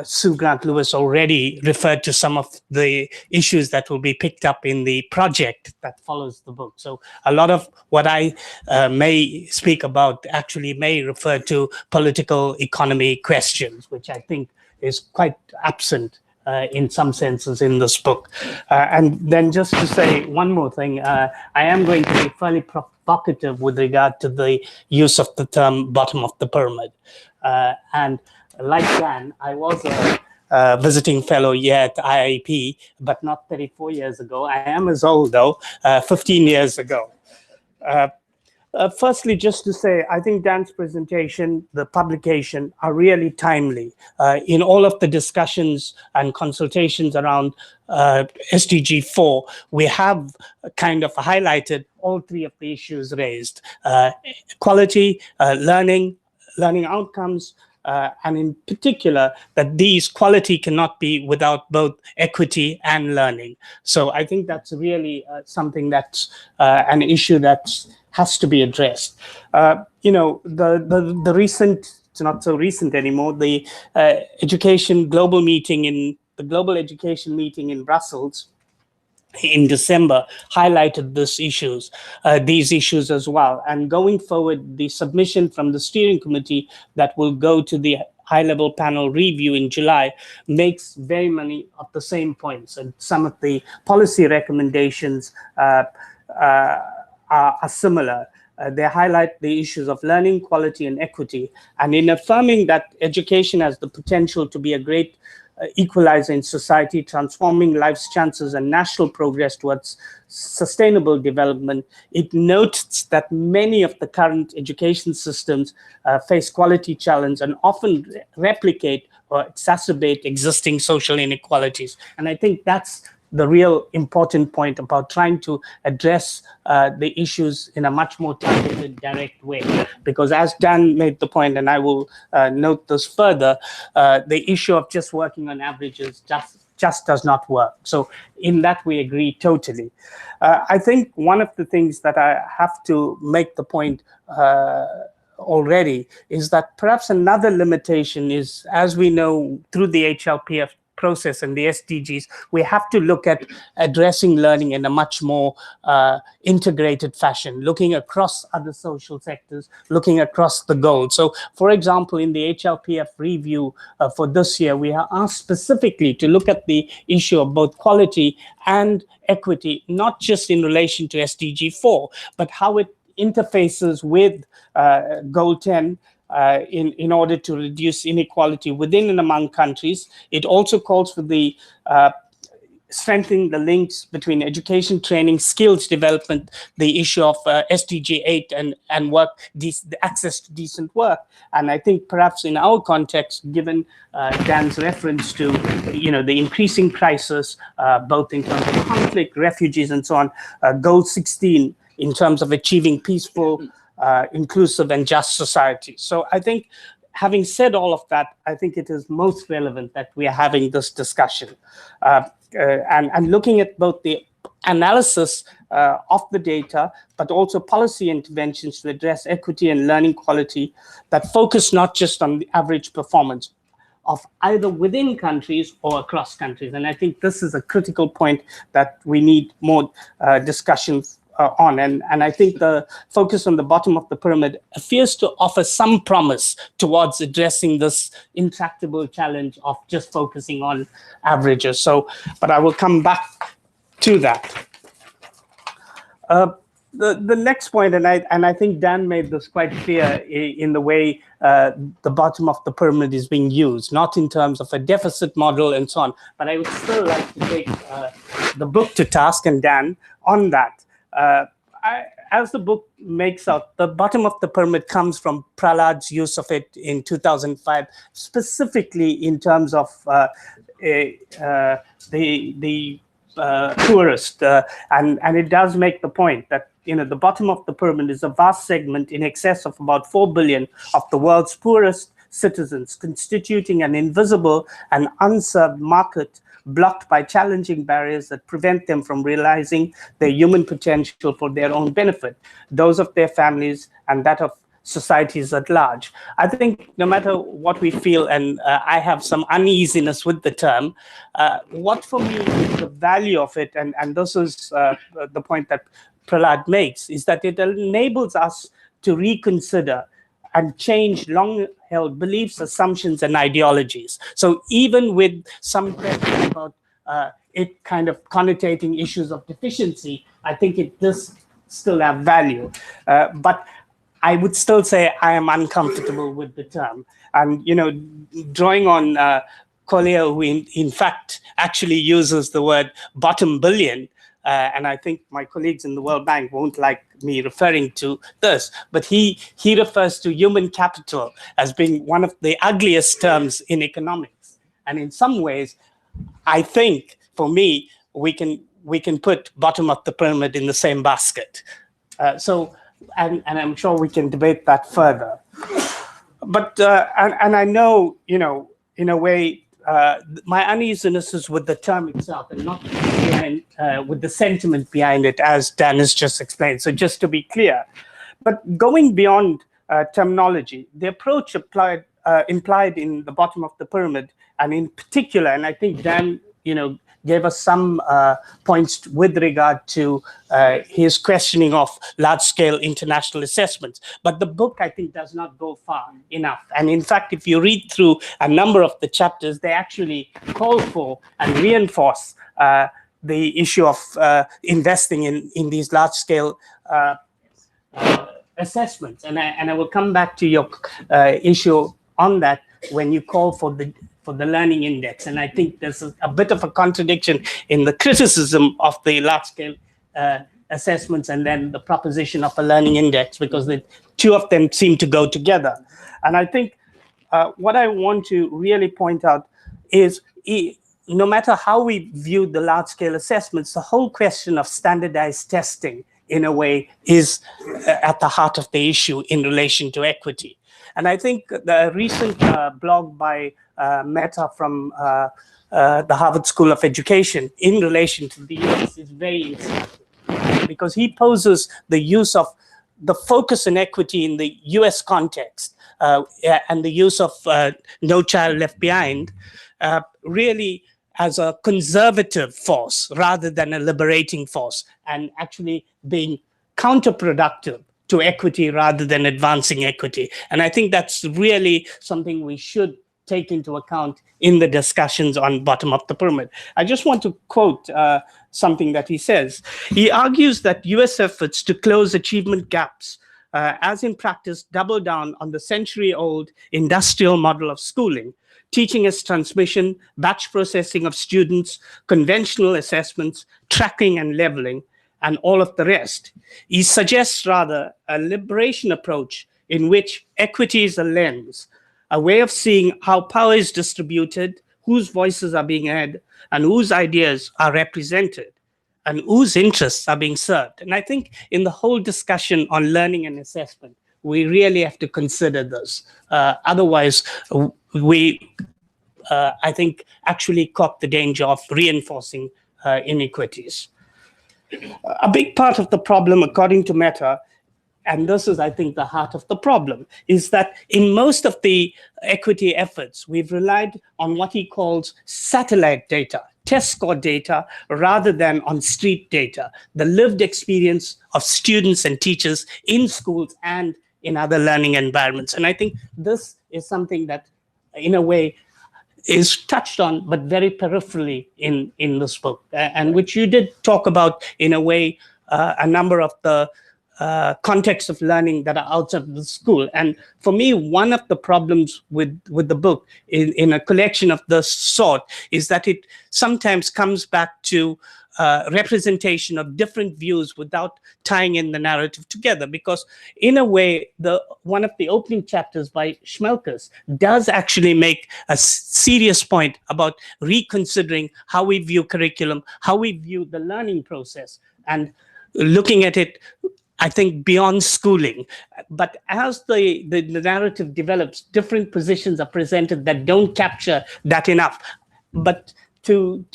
Sue Grant-Lewis already referred to some of the issues that will be picked up in the project that follows the book. So a lot of what I may speak about actually may refer to political economy questions, which I think is quite absent in some senses in this book. And then just to say one more thing, I am going to be fairly provocative with regard to the use of the term bottom of the pyramid. And like Dan, I was a visiting fellow here at IIEP, but not 34 years ago. I am as old, though, 15 years ago. Firstly, just to say, I think Dan's presentation, the publication, are really timely. In all of the discussions and consultations around SDG 4, we have kind of highlighted all three of the issues raised. Quality, learning outcomes, and in particular, that these quality cannot be without both equity and learning. So I think that's really something that's an issue that has to be addressed. You know, the recent, it's not so recent anymore, the global education meeting in Brussels in December highlighted these issues as well. And going forward, the submission from the steering committee that will go to the high-level panel review in July makes very many of the same points. And some of the policy recommendations are similar. They highlight the issues of learning, quality, and equity. And in affirming that education has the potential to be a great equalizer in society, transforming life's chances and national progress towards sustainable development, it notes that many of the current education systems face quality challenge and often replicate or exacerbate existing social inequalities. And I think that's the real important point about trying to address the issues in a much more targeted, direct way. Because as Dan made the point, and I will note this further, the issue of just working on averages just does not work. So in that we agree totally. I think one of the things that I have to make the point already is that perhaps another limitation is, as we know through the HLPF process and the SDGs, we have to look at addressing learning in a much more integrated fashion, looking across other social sectors, looking across the goals. So, for example, in the HLPF review for this year, we are asked specifically to look at the issue of both quality and equity, not just in relation to SDG 4, but how it interfaces with Goal 10, in order to reduce inequality within and among countries. It also calls for the strengthening the links between education, training, skills development, the issue of SDG 8 and work, the access to decent work. And I think perhaps in our context, given Dan's reference to the increasing crisis, both in terms of conflict, refugees, and so on, Goal 16 in terms of achieving peaceful, inclusive and just society. So I think, having said all of that, I think it is most relevant that we are having this discussion and looking at both the analysis of the data, but also policy interventions to address equity and learning quality that focus not just on the average performance of either within countries or across countries. And I think this is a critical point that we need more discussions on. And I think the focus on the bottom of the pyramid appears to offer some promise towards addressing this intractable challenge of just focusing on averages. So, but I will come back to that. The next point, and I think Dan made this quite clear in the way the bottom of the pyramid is being used, not in terms of a deficit model and so on, but I would still like to take the book to task and Dan on that. as the book makes out, the bottom of the pyramid comes from Prahlad's use of it in 2005, specifically in terms of the poorest, and it does make the point that the bottom of the pyramid is a vast segment in excess of about 4 billion of the world's poorest citizens, constituting an invisible and unserved market blocked by challenging barriers that prevent them from realizing their human potential for their own benefit, those of their families, and that of societies at large. I think no matter what we feel, and I have some uneasiness with the term, what for me is the value of it, and this is the point that Prahlad makes, is that it enables us to reconsider and change long-held beliefs, assumptions, and ideologies. So even with some question about it kind of connotating issues of deficiency, I think it does still have value. But I would still say I am uncomfortable with the term. And, drawing on Collier, who in fact actually uses the word bottom billion, and I think my colleagues in the World Bank won't like me referring to this, but he refers to human capital as being one of the ugliest terms in economics. And in some ways, I think, for me, we can put bottom of the pyramid in the same basket. And I'm sure we can debate that further. But and I know, in a way, my uneasiness is with the term itself and not with the sentiment behind it, as Dan has just explained. So just to be clear, but going beyond terminology, the approach implied in the bottom of the pyramid, and in particular, and I think Dan, gave us some points with regard to his questioning of large-scale international assessments. But the book, I think, does not go far enough. And in fact, if you read through a number of the chapters, they actually call for and reinforce the issue of investing in these large-scale assessments. And I will come back to your issue on that when you call for the learning index. And I think there's a bit of a contradiction in the criticism of the large-scale assessments and then the proposition of a learning index, because the two of them seem to go together. And I think what I want to really point out is, no matter how we view the large-scale assessments, the whole question of standardized testing, in a way, is at the heart of the issue in relation to equity. And I think the recent blog by Mehta from the Harvard School of Education in relation to the US is very insightful, because he poses the use of the focus on equity in the US context and the use of No Child Left Behind really as a conservative force rather than a liberating force, and actually being counterproductive to equity rather than advancing equity. And I think that's really something we should take into account in the discussions on bottom of the pyramid. I just want to quote something that he says. He argues that US efforts to close achievement gaps, as in practice, double down on the century-old industrial model of schooling, teaching as transmission, batch processing of students, conventional assessments, tracking and leveling, and all of the rest. He suggests rather a liberation approach in which equity is a lens, a way of seeing how power is distributed, whose voices are being heard, and whose ideas are represented, and whose interests are being served. And I think in the whole discussion on learning and assessment, we really have to consider this. Otherwise, we, I think, actually caught the danger of reinforcing inequities. A big part of the problem, according to Mehta, and this is, I think, the heart of the problem, is that in most of the equity efforts, we've relied on what he calls satellite data, test score data, rather than on street data, the lived experience of students and teachers in schools and in other learning environments. And I think this is something that, in a way, is touched on, but very peripherally in this book, and which you did talk about, in a way, a number of the context of learning that are outside of the school. And for me, one of the problems with the book in a collection of this sort is that it sometimes comes back to representation of different views without tying in the narrative together, because in a way, one of the opening chapters by Schmelkes does actually make a serious point about reconsidering how we view curriculum, how we view the learning process, and looking at it, I think, beyond schooling. But as the narrative develops, different positions are presented that don't capture that enough. But to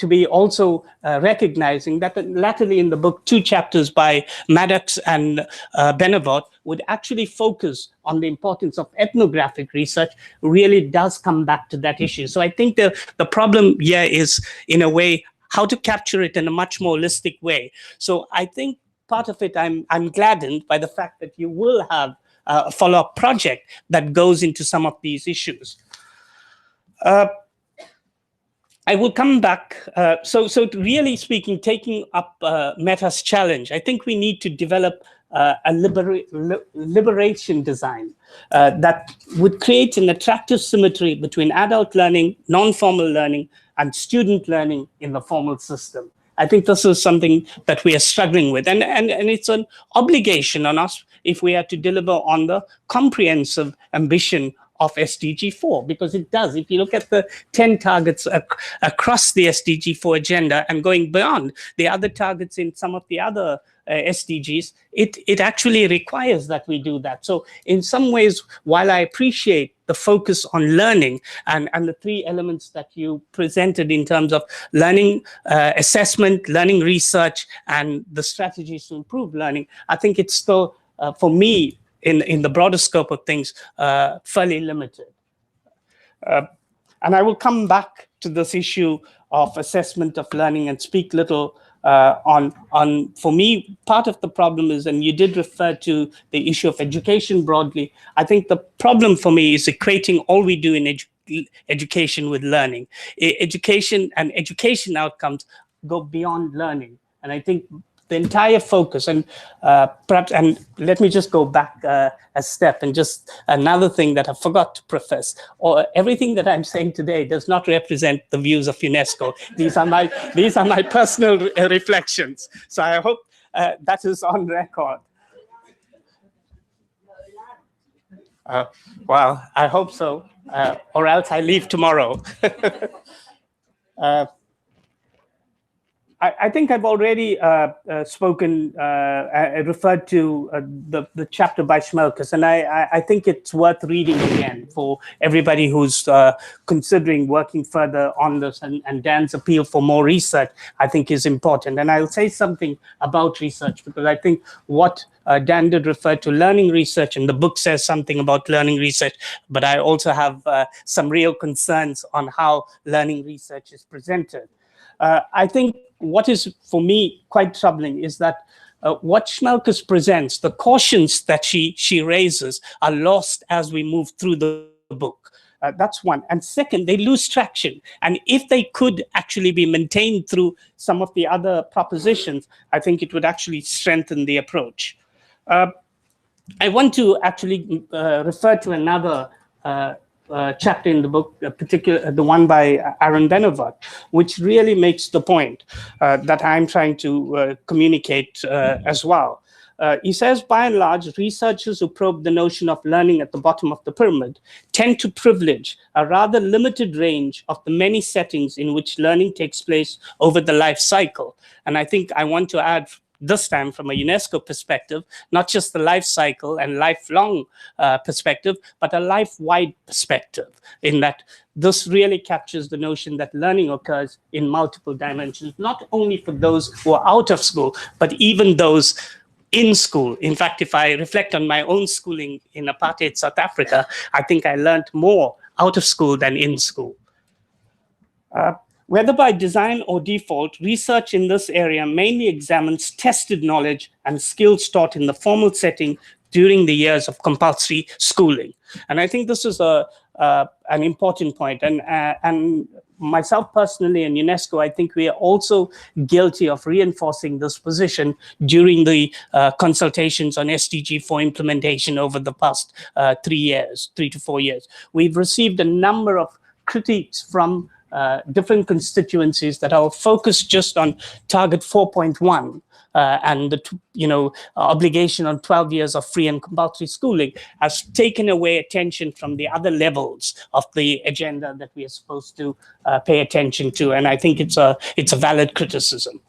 be also recognizing that latterly in the book, 2 chapters by Maddox and Benevot would actually focus on the importance of ethnographic research, really does come back to that issue. So I think the problem here is, in a way, how to capture it in a much more holistic way. So I think part of it, I'm gladdened by the fact that you will have a follow-up project that goes into some of these issues. I will come back. So really speaking, taking up Meta's challenge, I think we need to develop a liberation design that would create an attractive symmetry between adult learning, non-formal learning, and student learning in the formal system. I think this is something that we are struggling with. And it's an obligation on us if we are to deliver on the comprehensive ambition of SDG 4, because it does. If you look at the 10 targets across the SDG 4 agenda and going beyond the other targets in some of the other SDGs, it actually requires that we do that. So in some ways, while I appreciate the focus on learning and the 3 elements that you presented in terms of learning assessment, learning research, and the strategies to improve learning, I think it's still, for me, in the broader scope of things, fairly limited. And I will come back to this issue of assessment of learning and speak little on, for me, part of the problem is, and you did refer to the issue of education broadly, I think the problem for me is equating all we do in education with learning. Education and education outcomes go beyond learning. And I think the entire focus, and perhaps, and let me just go back a step, and just another thing that I forgot to preface, or everything that I'm saying today does not represent the views of UNESCO. These are my personal reflections. So I hope that is on record. Well, I hope so, or else I leave tomorrow. I think I've already spoken, referred to the chapter by Schmelkes, and I think it's worth reading again for everybody who's considering working further on this, and Dan's appeal for more research, I think, is important. And I'll say something about research, because I think what Dan did refer to learning research, and the book says something about learning research, but I also have some real concerns on how learning research is presented. I think what is, for me, quite troubling is that what Schmelkes presents, the cautions that she raises, are lost as we move through the book. That's one. And second, they lose traction. And if they could actually be maintained through some of the other propositions, I think it would actually strengthen the approach. I want to actually refer to another chapter in the book, the one by Aaron Benevot, which really makes the point that I'm trying to communicate as well. He says, by and large, researchers who probe the notion of learning at the bottom of the pyramid tend to privilege a rather limited range of the many settings in which learning takes place over the life cycle. And I think I want to add, this time from a UNESCO perspective, not just the life cycle and lifelong perspective, but a life-wide perspective, in that this really captures the notion that learning occurs in multiple dimensions, not only for those who are out of school, but even those in school. In fact, if I reflect on my own schooling in apartheid South Africa, I think I learned more out of school than in school. Whether by design or default, research in this area mainly examines tested knowledge and skills taught in the formal setting during the years of compulsory schooling. And I think this is an important point. And myself personally and UNESCO, I think we are also guilty of reinforcing this position during the consultations on SDG 4 implementation over the past 3 to 4 years. We've received a number of critiques from different constituencies that are focused just on target 4.1 and the obligation on 12 years of free and compulsory schooling has taken away attention from the other levels of the agenda that we are supposed to pay attention to. And I think it's a valid criticism.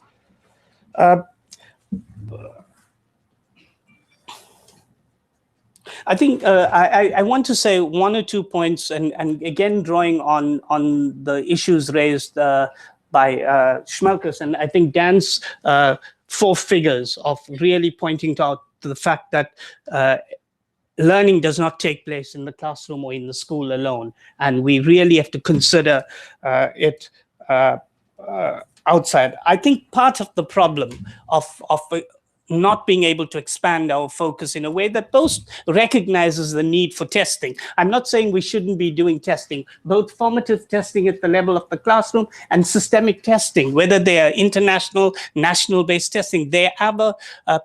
I think I want to say 1 or 2 points, and again drawing on the issues raised by Schmelkes, and I think Dan's 4 figures of really pointing out to the fact that learning does not take place in the classroom or in the school alone, and we really have to consider it outside. I think part of the problem of not being able to expand our focus in a way that both recognizes the need for testing. I'm not saying we shouldn't be doing testing, both formative testing at the level of the classroom and systemic testing, whether they are international, national-based testing, they have a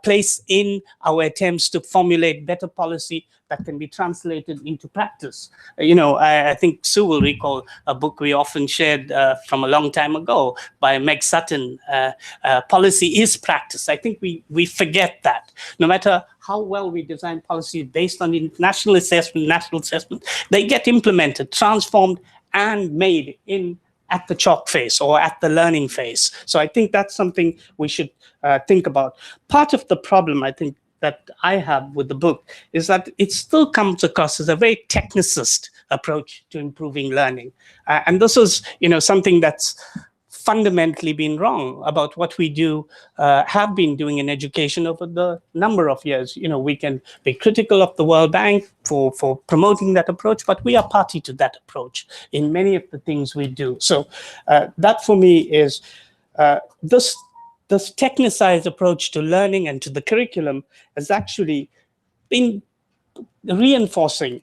place in our attempts to formulate better policy that can be translated into practice. I think Sue will recall a book we often shared from a long time ago by Meg Sutton, Policy is Practice. I think we forget that. No matter how well we design policies based on international assessment, national assessment, they get implemented, transformed, and made at the chalk phase or at the learning phase. So I think that's something we should think about. Part of the problem, I think, that I have with the book is that it still comes across as a very technicist approach to improving learning. And this is, something that's fundamentally been wrong about what we have been doing in education over the number of years. We can be critical of the World Bank for promoting that approach, but we are party to that approach in many of the things we do. So that for me is this technicized approach to learning and to the curriculum has actually been reinforcing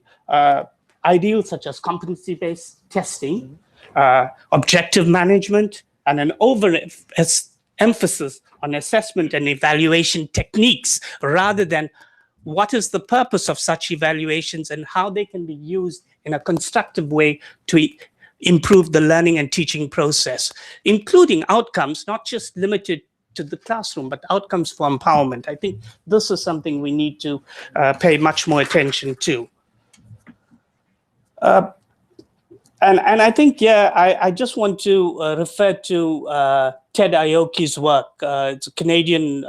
ideals such as competency-based testing, objective management, and an emphasis on assessment and evaluation techniques rather than what is the purpose of such evaluations and how they can be used in a constructive way to improve the learning and teaching process, including outcomes, not just limited to the classroom, but outcomes for empowerment. I think this is something we need to pay much more attention to. And I think, I just want to refer to Ted Aoki's work. It's a Canadian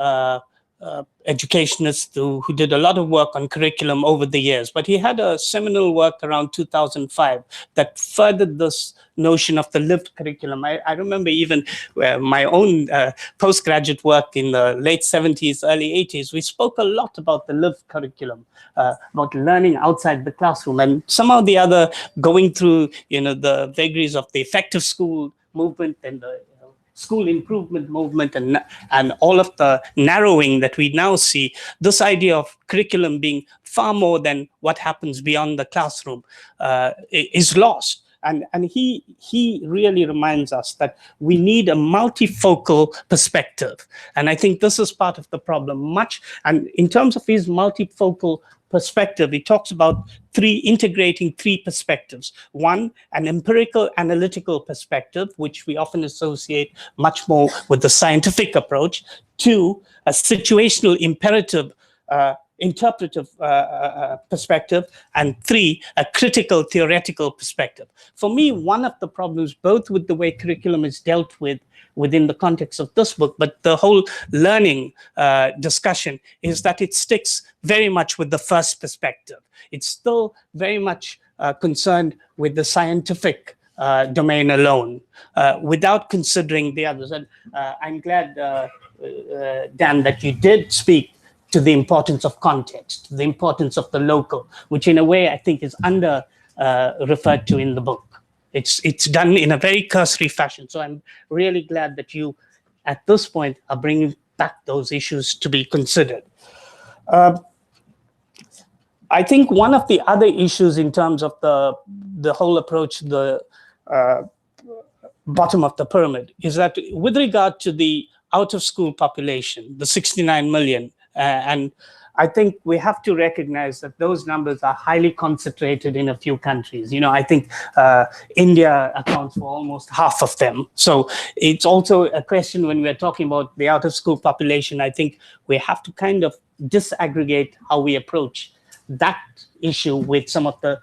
educationist who did a lot of work on curriculum over the years, but he had a seminal work around 2005 that furthered this notion of the lived curriculum. I remember even my own postgraduate work in the late 70s, early 80s, we spoke a lot about the lived curriculum, about learning outside the classroom, and somehow the other going through, the vagaries of the effective school movement and the school improvement movement and all of the narrowing that we now see, this idea of curriculum being far more than what happens beyond the classroom is lost. And he really reminds us that we need a multifocal perspective. And I think this is part of the problem. And in terms of his multifocal perspective, he talks about integrating 3 perspectives. 1, an empirical analytical perspective, which we often associate much more with the scientific approach. 2, a situational imperative interpretive perspective, and 3, a critical theoretical perspective. For me, one of the problems, both with the way curriculum is dealt with within the context of this book, but the whole learning discussion, is that it sticks very much with the first perspective. It's still very much concerned with the scientific domain alone, without considering the others. And I'm glad, Dan, that you did speak to the importance of context, the importance of the local, which in a way I think is referred to in the book. It's done in a very cursory fashion. So I'm really glad that you, at this point, are bringing back those issues to be considered. I think one of the other issues in terms of the whole approach, the bottom of the pyramid, is that with regard to the out-of-school population, the 69 million, and I think we have to recognize that those numbers are highly concentrated in a few countries. I think India accounts for almost half of them. So it's also a question when we're talking about the out-of-school population. I think we have to kind of disaggregate how we approach that issue with some of the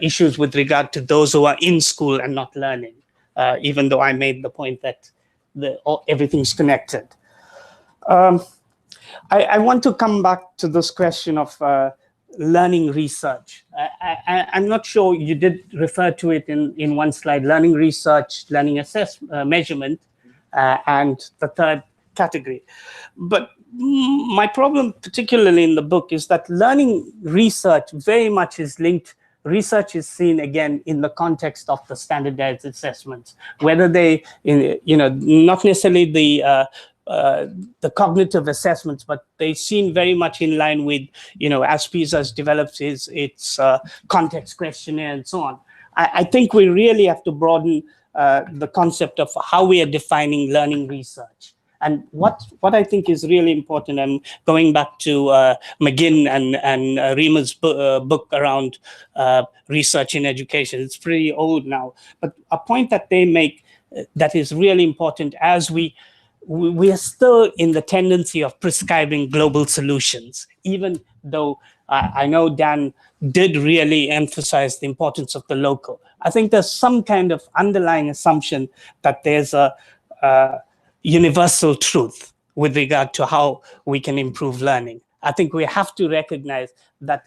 issues with regard to those who are in school and not learning, even though I made the point that everything's connected. I want to come back to this question of learning research. I'm not sure you did refer to it in one slide: learning research, learning measurement, and the third category. But my problem, particularly in the book, is that learning research very much is linked. Research is seen again in the context of the standardized assessments, whether they, not necessarily the cognitive assessments, but they seem very much in line with, as PISA develops its context questionnaire and so on. I think we really have to broaden the concept of how we are defining learning research. And what I think is really important, and going back to McGinn and Rima's book around research in education, it's pretty old now, but a point that they make that is really important, as we are still in the tendency of prescribing global solutions, even though I know Dan did really emphasize the importance of the local. I think there's some kind of underlying assumption that there's a universal truth with regard to how we can improve learning. I think we have to recognize that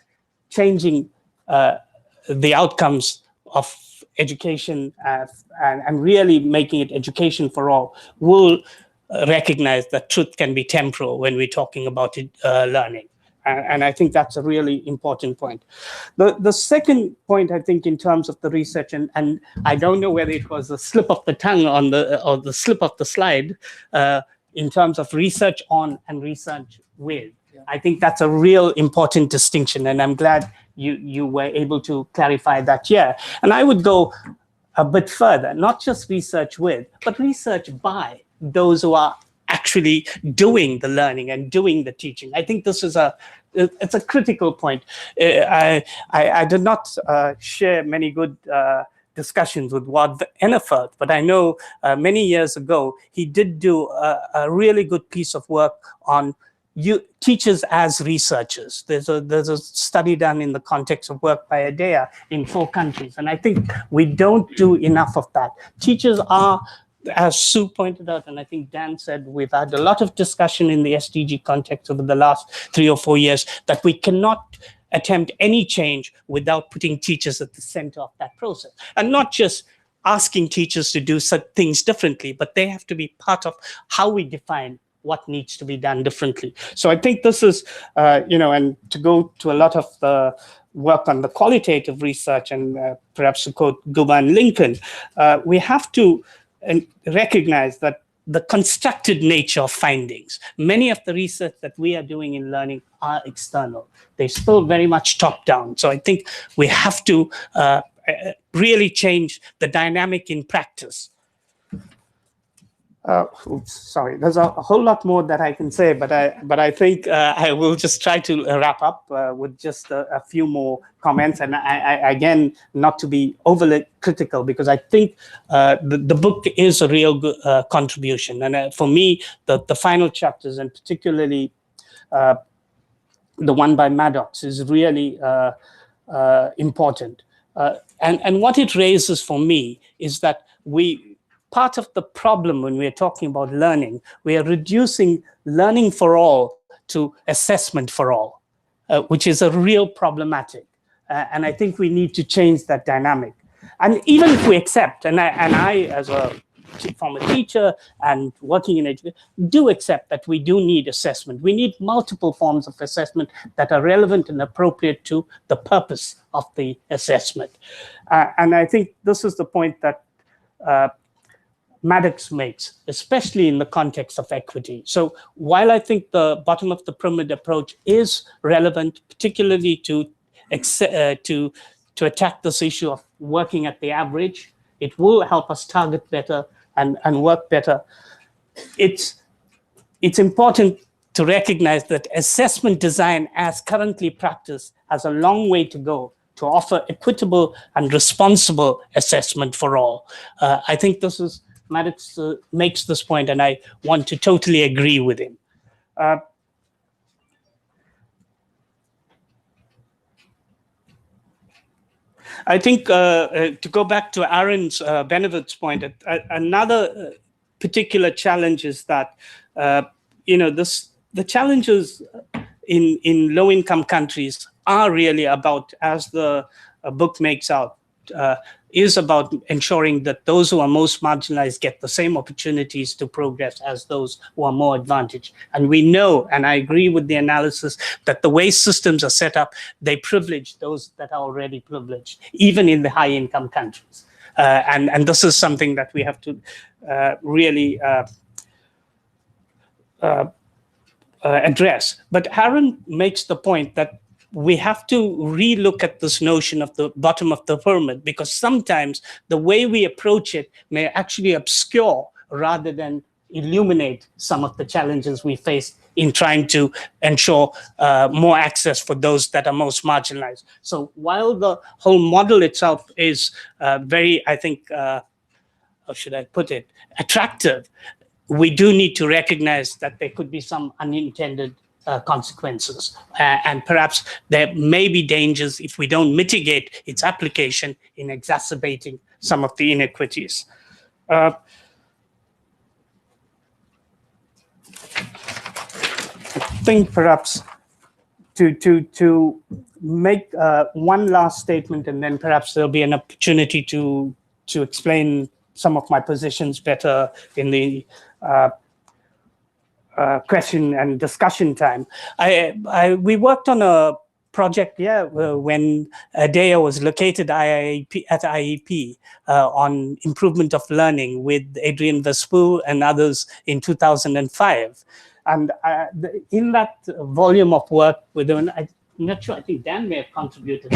changing the outcomes of education and really making it education for all will recognize that truth can be temporal when we're talking about learning. And I think that's a really important point. The second point, I think, in terms of the research, and I don't know whether it was a slip of the tongue or the slip of the slide, in terms of research on and research with. Yeah. I think that's a real important distinction, and I'm glad you were able to clarify that here. And I would go a bit further, not just research with, but research by those who are actually doing the learning and doing the teaching. I think this is it's a critical point. I did not share many good discussions with Ward Enneferth, but I know many years ago, he did do a really good piece of work on teachers as researchers. There's a study done in the context of work by ADEA in 4 countries. And I think we don't do enough of that. Teachers are, as Sue pointed out, and I think Dan said, we've had a lot of discussion in the SDG context over the last 3 or 4 years that we cannot attempt any change without putting teachers at the center of that process. And not just asking teachers to do such things differently, but they have to be part of how we define what needs to be done differently. So I think this is, and to go to a lot of the work on the qualitative research, and perhaps to quote Guba and Lincoln, we have to recognize that the constructed nature of findings. Many of the research that we are doing in learning are external. They're still very much top-down. So I think we have to really change the dynamic in practice. Sorry, there's a whole lot more that I can say, but I think I will just try to wrap up with just a few more comments. And I again, not to be overly critical, because I think the book is a real good contribution. And for me, the final chapters, and particularly the one by Maddox, is really important. And what it raises for me is that part of the problem when we're talking about learning, we are reducing learning for all to assessment for all, which is a real problematic. And I think we need to change that dynamic. And even if we accept, and I as a former teacher and working in education, do accept that we do need assessment. We need multiple forms of assessment that are relevant and appropriate to the purpose of the assessment. And I think this is the point that Maddox makes, especially in the context of equity. So while I think the bottom of the pyramid approach is relevant, particularly to to attack this issue of working at the average. It will help us target better and work better. It's important to recognize that assessment design as currently practiced has a long way to go to offer equitable and responsible assessment for all. I think this is, Maddox makes this point, and I want to totally agree with him. I think to go back to Aaron's Benevit's point, another particular challenge is that the challenges in low-income countries are really about, as the book makes out, is about ensuring that those who are most marginalized get the same opportunities to progress as those who are more advantaged. And we know, and I agree with the analysis, that the way systems are set up, they privilege those that are already privileged, even in the high-income countries. And this is something that we have to really address. But Aaron makes the point that we have to relook at this notion of the bottom of the pyramid, because sometimes the way we approach it may actually obscure rather than illuminate some of the challenges we face in trying to ensure more access for those that are most marginalized. So while the whole model itself is very, I think, how should I put it, attractive, we do need to recognize that there could be some unintended consequences. And perhaps there may be dangers if we don't mitigate its application in exacerbating some of the inequities. I think perhaps to make one last statement, and then perhaps there'll be an opportunity to explain some of my positions better in the question and discussion time. We worked on a project when Adea was located at IIEP on improvement of learning with Adrian Vespu and others in 2005. And in that volume of work, I'm not sure, I think Dan may have contributed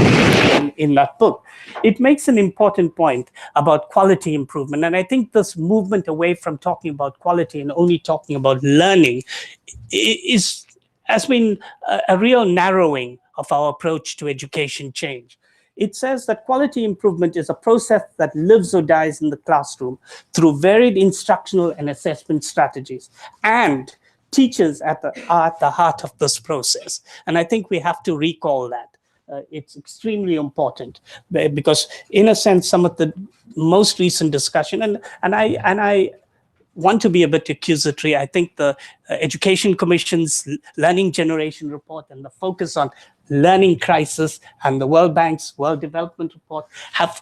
in that book. It makes an important point about quality improvement. And I think this movement away from talking about quality and only talking about learning has been a real narrowing of our approach to education change. It says that quality improvement is a process that lives or dies in the classroom through varied instructional and assessment strategies, and teachers are at the heart of this process. And I think we have to recall that. It's extremely important, because in a sense, some of the most recent discussion, and I want to be a bit accusatory, I think the Education Commission's Learning Generation Report and the focus on learning crisis and the World Bank's World Development Report have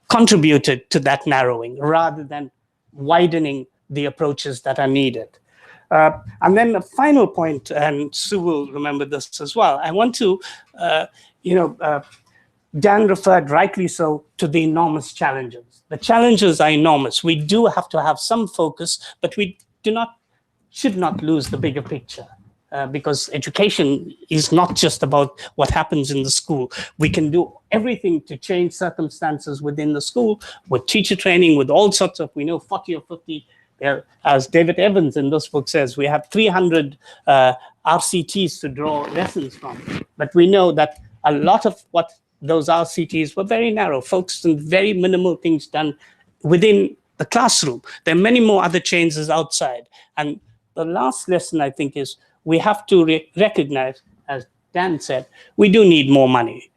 contributed to that narrowing rather than widening the approaches that are needed. And then a final point, and Sue will remember this as well. I want to, Dan referred rightly so to the enormous challenges. The challenges are enormous. We do have to have some focus, but we should not lose the bigger picture. Because education is not just about what happens in the school. We can do everything to change circumstances within the school with teacher training, with all sorts of, we know 40 or 50. As David Evans in this book says, we have 300 RCTs to draw lessons from. But we know that a lot of what those RCTs were very narrow, focused on very minimal things done within the classroom. There are many more other changes outside. And the last lesson, I think, is we have to recognize, as Dan said, we do need more money.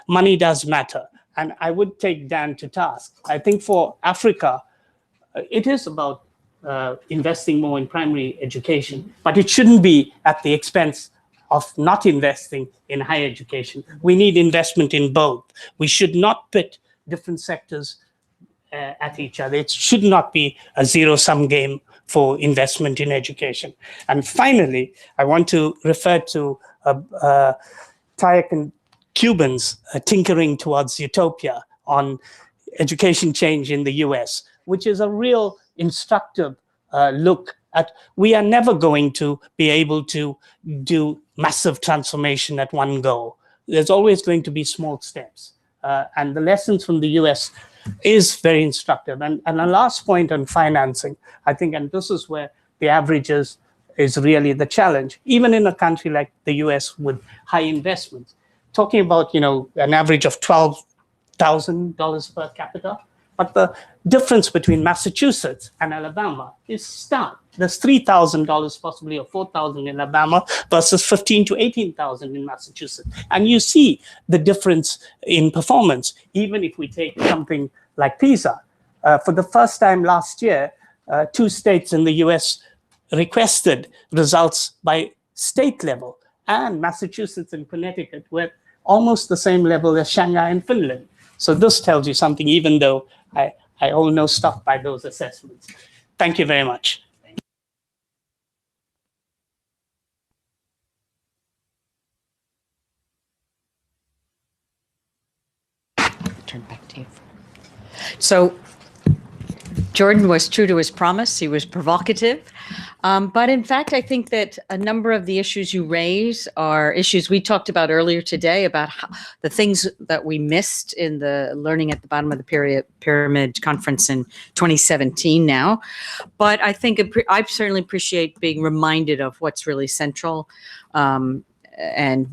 Money does matter. And I would take Dan to task. I think for Africa, it is about investing more in primary education, but it shouldn't be at the expense of not investing in higher education. We need investment in both. We should not pit different sectors at each other. It should not be a zero-sum game for investment in education. And finally, I want to refer to Hayek and Cuban's Tinkering Towards Utopia on education change in the US, which is a real instructive look at, we are never going to be able to do massive transformation at one go. there's always going to be small steps. And the lessons from the US is very instructive. And a last point on financing, I think, and this is where the averages is really the challenge, even in a country like the US with high investments. Talking about, an average of $12,000 per capita, but the difference between Massachusetts and Alabama is stark. There's $3,000 possibly, or $4,000 in Alabama versus $15,000 to $18,000 in Massachusetts. And you see the difference in performance, even if we take something like PISA. For the first time last year, 2 states in the US requested results by state level, and Massachusetts and Connecticut were almost the same level as Shanghai and Finland. So this tells you something, even though I owe no stock by those assessments. Thank you very much. Turn back to you. So Jordan was true to his promise. He was provocative. But in fact, I think that a number of the issues you raise are issues we talked about earlier today, about the things that we missed in the Learning at the Bottom of the Pyramid conference in 2017 now. But I think I certainly appreciate being reminded of what's really central, and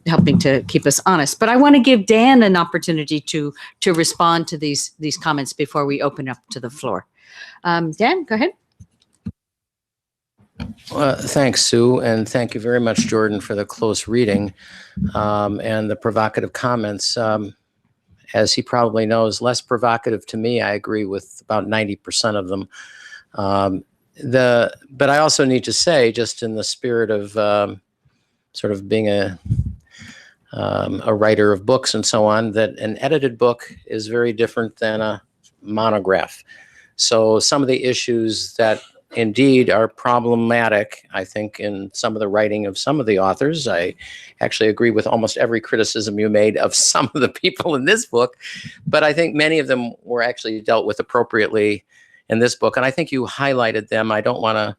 helping to keep us honest. But I want to give Dan an opportunity to respond to these comments before we open up to the floor. Dan, go ahead. Thanks, Sue, and thank you very much, Jordan, for the close reading and the provocative comments. As he probably knows, less provocative to me. I agree with about 90% of them. But I also need to say, just in the spirit of sort of being a writer of books and so on, that an edited book is very different than a monograph. So some of the issues that indeed are problematic, I think, in some of the writing of some of the authors. I actually agree with almost every criticism you made of some of the people in this book, but I think many of them were actually dealt with appropriately in this book, and I think you highlighted them. I don't want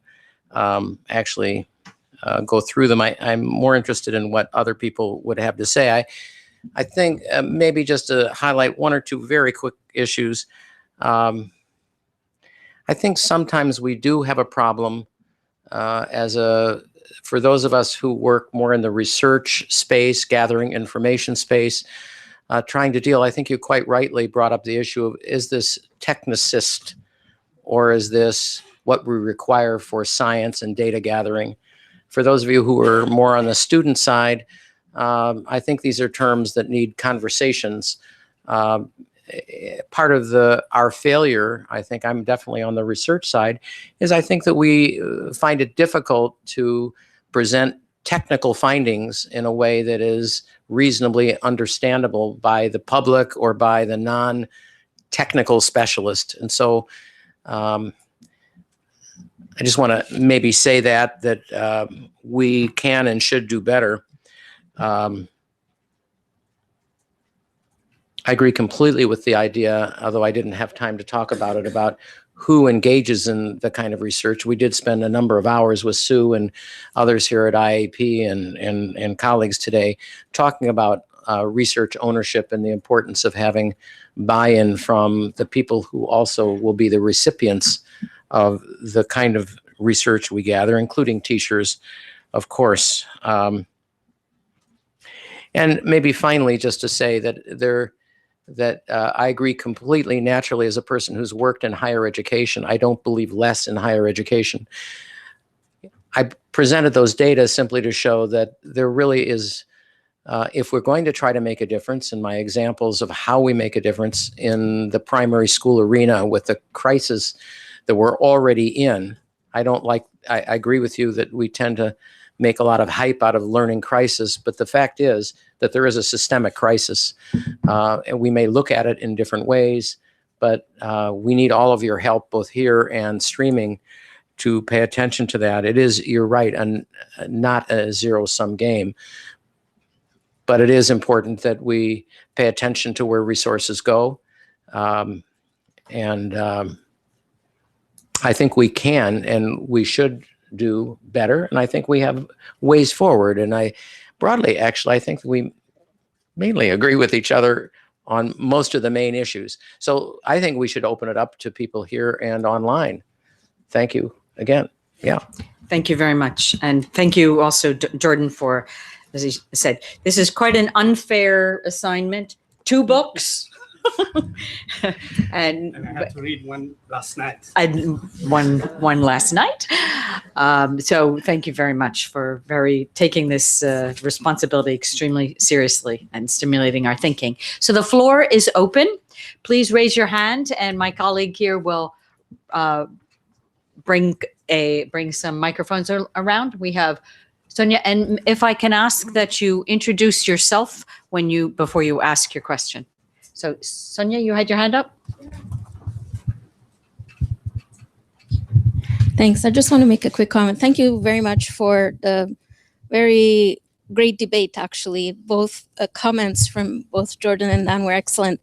to actually go through them. I'm more interested in what other people would have to say. I think maybe just to highlight one or two very quick issues. I think sometimes we do have a problem for those of us who work more in the research space, gathering information space, trying to deal. I think you quite rightly brought up the issue of, is this technicist, or is this what we require for science and data gathering? For those of you who are more on the student side, I think these are terms that need conversations. Part of our failure, I think I'm definitely on the research side, is I think that we find it difficult to present technical findings in a way that is reasonably understandable by the public or by the non-technical specialist. And so I just want to maybe say that we can and should do better. I agree completely with the idea, although I didn't have time to talk about it, about who engages in the kind of research. We did spend a number of hours with Sue and others here at IIEP and colleagues today talking about research ownership and the importance of having buy-in from the people who also will be the recipients of the kind of research we gather, including teachers, of course. And maybe finally, just to say that I agree completely. Naturally, as a person who's worked in higher education, I don't believe less in higher education. I presented those data simply to show that there really is, if we're going to try to make a difference, in my examples of how we make a difference in the primary school arena with the crisis that we're already in, I agree with you that we tend to make a lot of hype out of learning crisis, but the fact is that there is a systemic crisis, and we may look at it in different ways, but we need all of your help, both here and streaming, to pay attention to that. It is, you're right, not a zero-sum game, but it is important that we pay attention to where resources go, and I think we can and we should do better, and I think we have ways forward. And broadly, actually, I think we mainly agree with each other on most of the main issues. So I think we should open it up to people here and online. Thank you again. Yeah. Thank you very much. And thank you also, Jordan, for, as he said, this is quite an unfair assignment. 2 books. and I had to read one last night. One last night. So thank you very much for taking this responsibility extremely seriously and stimulating our thinking. So the floor is open. Please raise your hand, and my colleague here will bring some microphones around. We have Sonia, and if I can ask that you introduce yourself before you ask your question. So Sonia, you had your hand up. Thanks. I just want to make a quick comment. Thank you very much for the very great debate, actually. Both comments from both Jordan and Dan were excellent.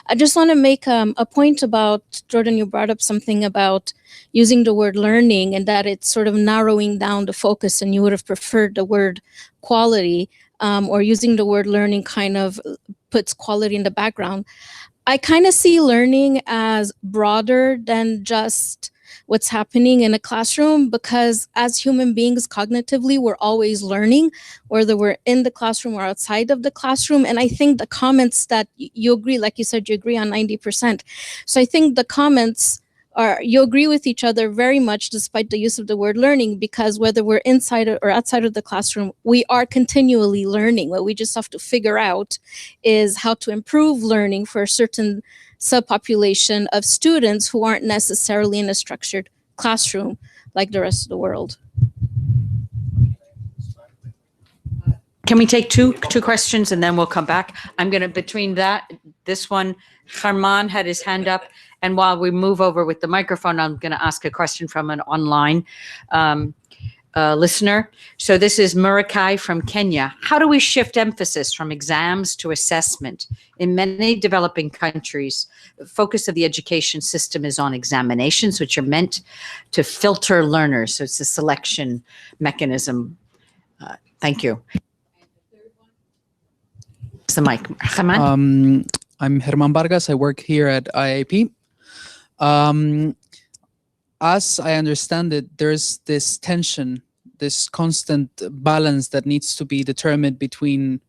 I just want to make a point about, Jordan, you brought up something about using the word learning and that it's sort of narrowing down the focus, and you would have preferred the word quality, or using the word learning kind of puts quality in the background. I kind of see learning as broader than just what's happening in a classroom, because as human beings, cognitively, we're always learning, whether we're in the classroom or outside of the classroom. And I think the comments that you agree, like you said, you agree on 90%. So I think the comments you agree with each other very much, despite the use of the word learning, because whether we're inside or outside of the classroom, we are continually learning. What we just have to figure out is how to improve learning for a certain subpopulation of students who aren't necessarily in a structured classroom like the rest of the world. Can we take two questions and then we'll come back? I'm going to, between this one, Harman had his hand up. And while we move over with the microphone, I'm going to ask a question from an online listener. So this is Murakai from Kenya. How do we shift emphasis from exams to assessment? In many developing countries, the focus of the education system is on examinations, which are meant to filter learners. So it's a selection mechanism. Thank you. It's the mic. Herman? I'm Herman Vargas. I work here at IIEP. As I understand it, there's this tension, this constant balance that needs to be determined between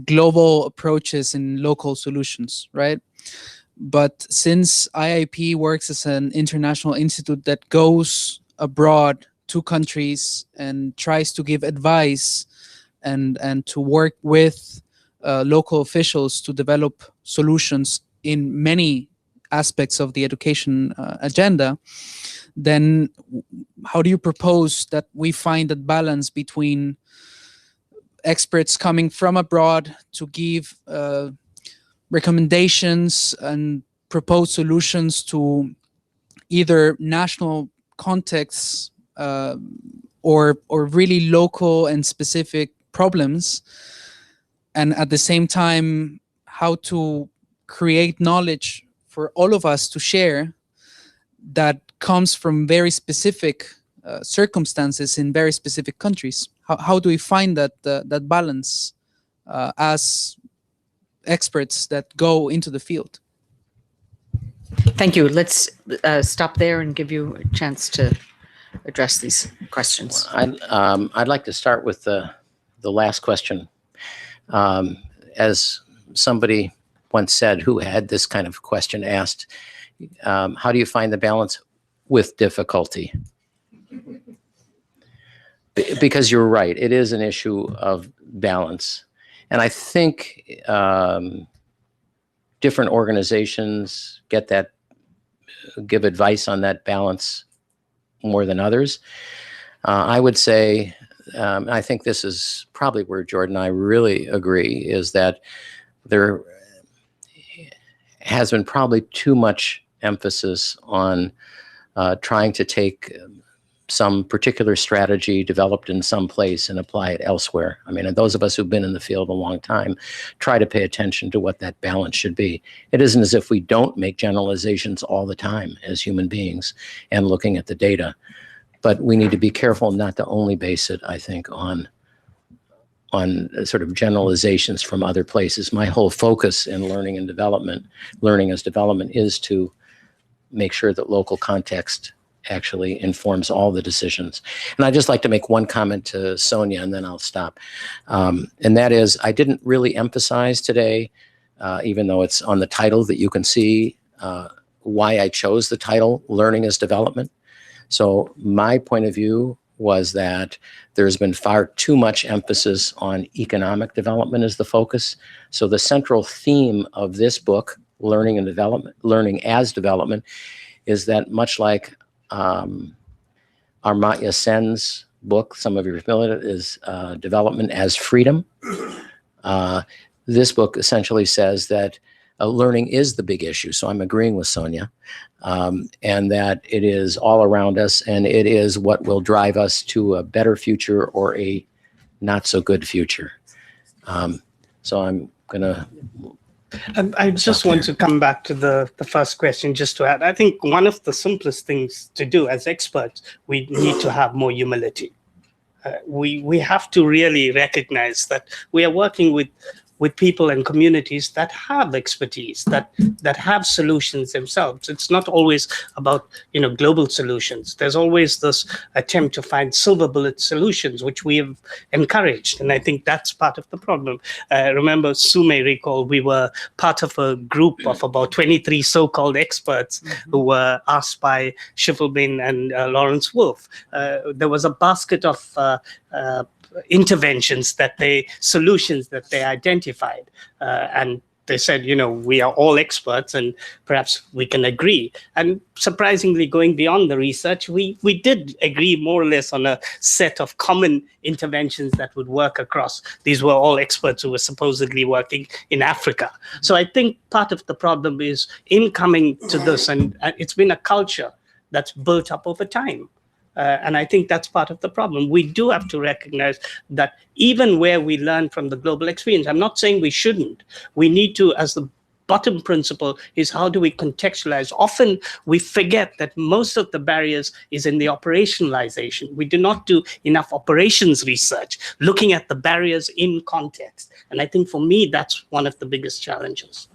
global approaches and local solutions, right? But since IIEP works as an international institute that goes abroad to countries and tries to give advice and to work with local officials to develop solutions in many aspects of the education agenda, then how do you propose that we find that balance between experts coming from abroad to give recommendations and propose solutions to either national contexts or really local and specific problems, and at the same time how to create knowledge for all of us to share that comes from very specific circumstances in very specific countries? How do we find that balance as experts that go into the field? Thank you. Let's stop there and give you a chance to address these questions. I'd like to start with the last question. As somebody once said who had this kind of question asked, how do you find the balance with difficulty? Because you're right, it is an issue of balance. And I think different organizations give advice on that balance more than others. I would say, I think this is probably where Jordan and I really agree, is that there has been probably too much emphasis on trying to take some particular strategy developed in some place and apply it elsewhere. I mean, and those of us who've been in the field a long time try to pay attention to what that balance should be. It isn't as if we don't make generalizations all the time as human beings and looking at the data, but we need to be careful not to only base it, I think, on sort of generalizations from other places. My whole focus in learning and development, learning as development, is to make sure that local context actually informs all the decisions. And I'd just like to make one comment to Sonia, and then I'll stop. And that is, I didn't really emphasize today, even though it's on the title that you can see, why I chose the title, Learning as Development. So my point of view was that there's been far too much emphasis on economic development as the focus. So the central theme of this book, Learning and Development, Learning as Development, is that much like Amartya Sen's book, some of you are familiar with, is Development as Freedom. This book essentially says that learning is the big issue. So I'm agreeing with Sonia, and that it is all around us, and it is what will drive us to a better future or a not so good future. So I'm going to... I just want to come back to the first question, just to add. I think one of the simplest things to do as experts, we need to have more humility. We have to really recognize that we are working with people and communities that have expertise, that have solutions themselves. It's not always about, global solutions. There's always this attempt to find silver bullet solutions, which we have encouraged. And I think that's part of the problem. Remember, Sue may recall, we were part of a group of about 23 so-called experts who were asked by Schiffelbein and Lawrence Wolf. There was a basket of solutions that they identified, and they said, we are all experts and perhaps we can agree. And surprisingly, going beyond the research, we did agree more or less on a set of common interventions that would work across. These were all experts who were supposedly working in Africa. So I think part of the problem is in coming to this, and it's been a culture that's built up over time. And I think that's part of the problem. We do have to recognize that even where we learn from the global experience, I'm not saying we shouldn't. We need to, as the bottom principle, is how do we contextualize? Often we forget that most of the barriers is in the operationalization. We do not do enough operations research, looking at the barriers in context. And I think for me, that's one of the biggest challenges.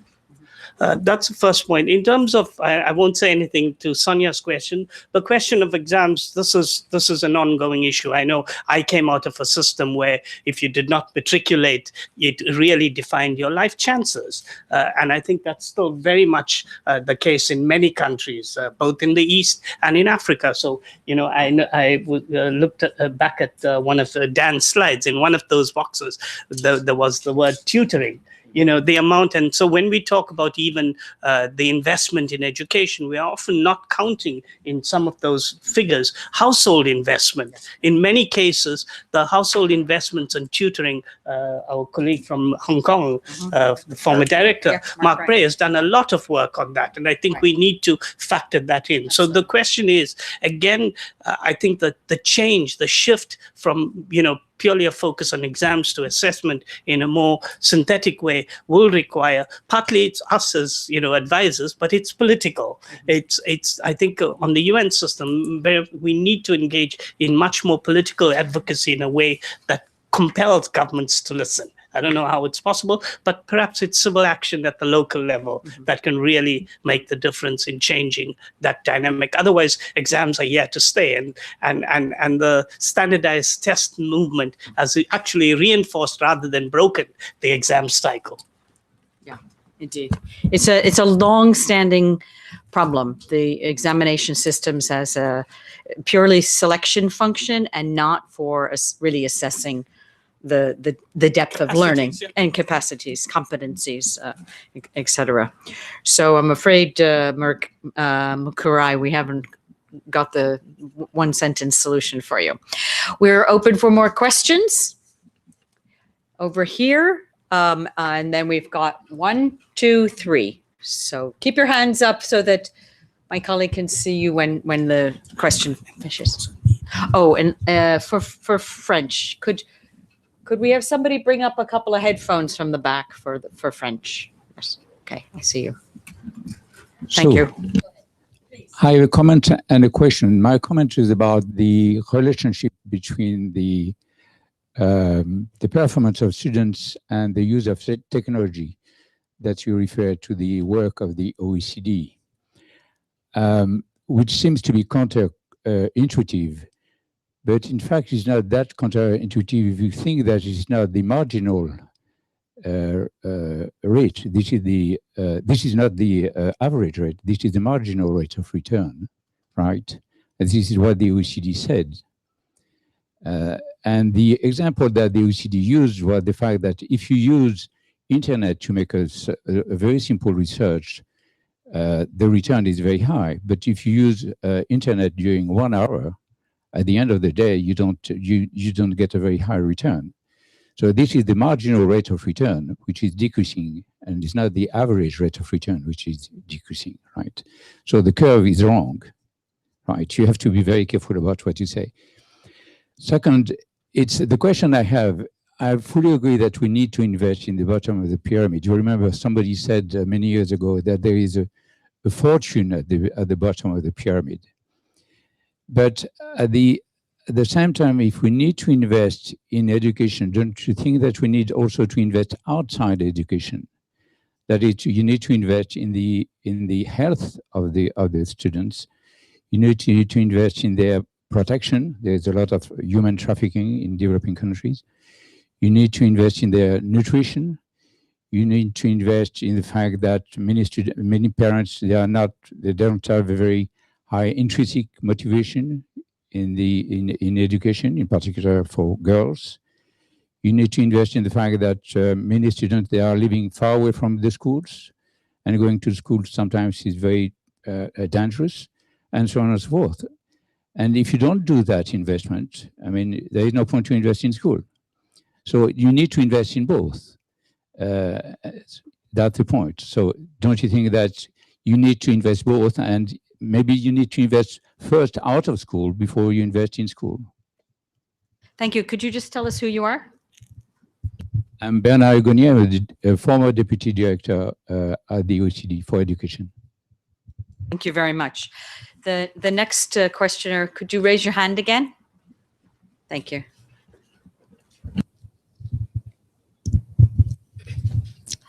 That's the first point. In terms of, I won't say anything to Sonia's question. The question of exams, this is an ongoing issue. I know I came out of a system where if you did not matriculate, it really defined your life chances. And I think that's still very much the case in many countries, both in the East and in Africa. So, I looked back at one of Dan's slides. In one of those boxes, there was the word tutoring. The amount. And so when we talk about even the investment in education, we are often not counting in some of those figures household investment. In many cases, the household investments and tutoring, our colleague from Hong Kong, the former director, Mark Bray, has done a lot of work on that. And I think we need to factor that in. So the question is, again, I think that the change, the shift from, purely a focus on exams to assessment in a more synthetic way will require, partly it's us as advisors, but it's political. It's I think on the UN system, we need to engage in much more political advocacy in a way that compels governments to listen. I don't know how it's possible, but perhaps it's civil action at the local level that can really make the difference in changing that dynamic. Otherwise, exams are here to stay, and the standardized test movement has actually reinforced rather than broken the exam cycle. Yeah, indeed. It's a long-standing problem. The examination systems as a purely selection function and not for really assessing the depth of learning and capacities, competencies, etc. So I'm afraid, Mukurai, we haven't got the one-sentence solution for you. We're open for more questions over here. And then we've got 1, 2, 3. So keep your hands up so that my colleague can see you when the question finishes. Oh, and for French, could we have somebody bring up a couple of headphones from the back for French? Yes. Okay, I see you. Thank you. I have a comment and a question. My comment is about the relationship between the the performance of students and the use of technology that you refer to the work of the OECD, which seems to be counterintuitive, but in fact is not that counterintuitive if you think that it's not the marginal rate. This is not the average rate. This is the marginal rate of return, right? And this is what the OECD said. And the example that the OECD used was the fact that if you use internet to make a very simple research, the return is very high. But if you use internet during 1 hour, at the end of the day, you don't get a very high return. So this is the marginal rate of return, which is decreasing, and it's not the average rate of return, which is decreasing, right? So the curve is wrong, right? You have to be very careful about what you say. Second, it's the question I have. I fully agree that we need to invest in the bottom of the pyramid. You remember somebody said many years ago that there is a fortune at the bottom of the pyramid. But at the same time, if we need to invest in education, don't you think that we need also to invest outside education? That is, you need to invest in the health of the students. You need to invest in their protection. There's a lot of human trafficking in developing countries. You need to invest in their nutrition. You need to invest in the fact that many parents, they don't have a very high intrinsic motivation in education, in particular for girls. You need to invest in the fact that many students, they are living far away from the schools, and going to school sometimes is very dangerous, and so on and so forth. And if you don't do that investment, I mean, there is no point to invest in school. So you need to invest in both. That's the point. So don't you think that you need to invest both, and maybe you need to invest first out of school before you invest in school? Thank you. Could you just tell us who you are? I'm Bernard Gonier, a former deputy director at the OECD for education. Thank you very much. The next questioner, could you raise your hand again? Thank you.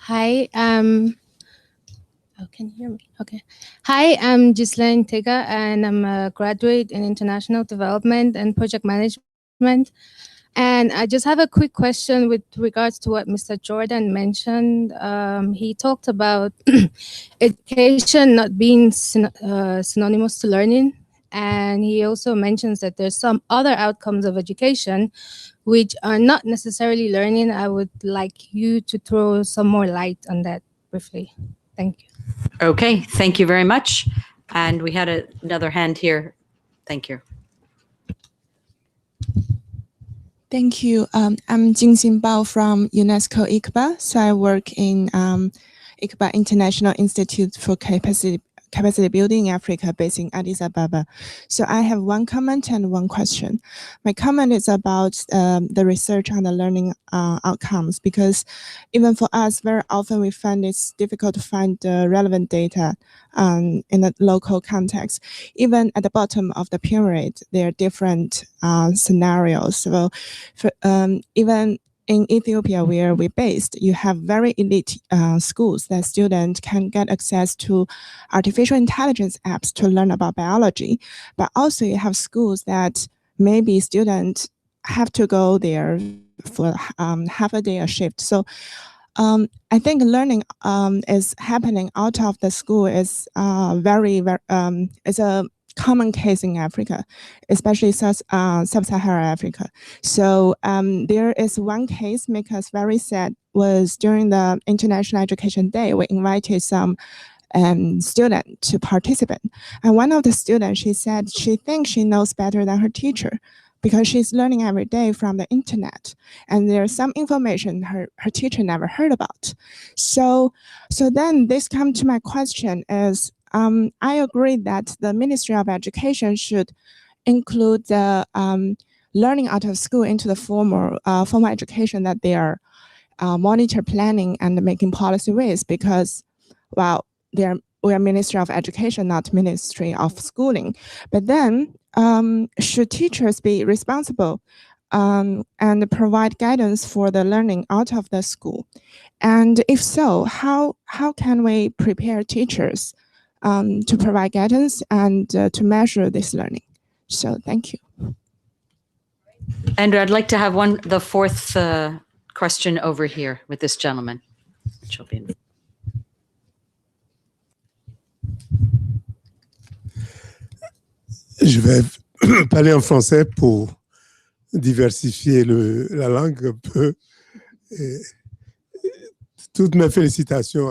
Hi, can you hear me? Okay. Hi, I'm Ghislaine Tega, and I'm a graduate in international development and project management. And I just have a quick question with regards to what Mr. Jordan mentioned. He talked about education not being synonymous to learning. And he also mentions that there's some other outcomes of education which are not necessarily learning. I would like you to throw some more light on that briefly. Thank you. Okay, thank you very much. And we had another hand here. Thank you. Thank you. I'm Jingxin Bao from UNESCO IIEP. So I work in IIEP International Institute for Capacity Building in Africa, based in Addis Ababa. So I have one comment and one question. My comment is about the research on the learning outcomes, because even for us, very often we find it's difficult to find the relevant data in the local context. Even at the bottom of the pyramid, there are different scenarios. So for, even in Ethiopia, where we're based, you have very elite schools that students can get access to artificial intelligence apps to learn about biology. But also you have schools that maybe students have to go there for half a day a shift. So I think learning is happening out of the school is is a common case in Africa, especially sub-Saharan Africa. So there is one case make us very sad, was during the International Education Day, we invited some student to participate. And one of the students, she said she thinks she knows better than her teacher because she's learning every day from the internet. And there's some information her teacher never heard about. So then this comes to my question is, I agree that the Ministry of Education should include the learning out of school into the formal education that they are monitor planning and making policy with, because, well, we are Ministry of Education, not Ministry of Schooling. But then should teachers be responsible and provide guidance for the learning out of the school? And if so, how can we prepare teachers to provide guidance and to measure this learning? So thank you. And I'd like to have the fourth question over here with this gentleman. Je vais parler en français pour diversifier la langue un peu. Et toutes mes félicitations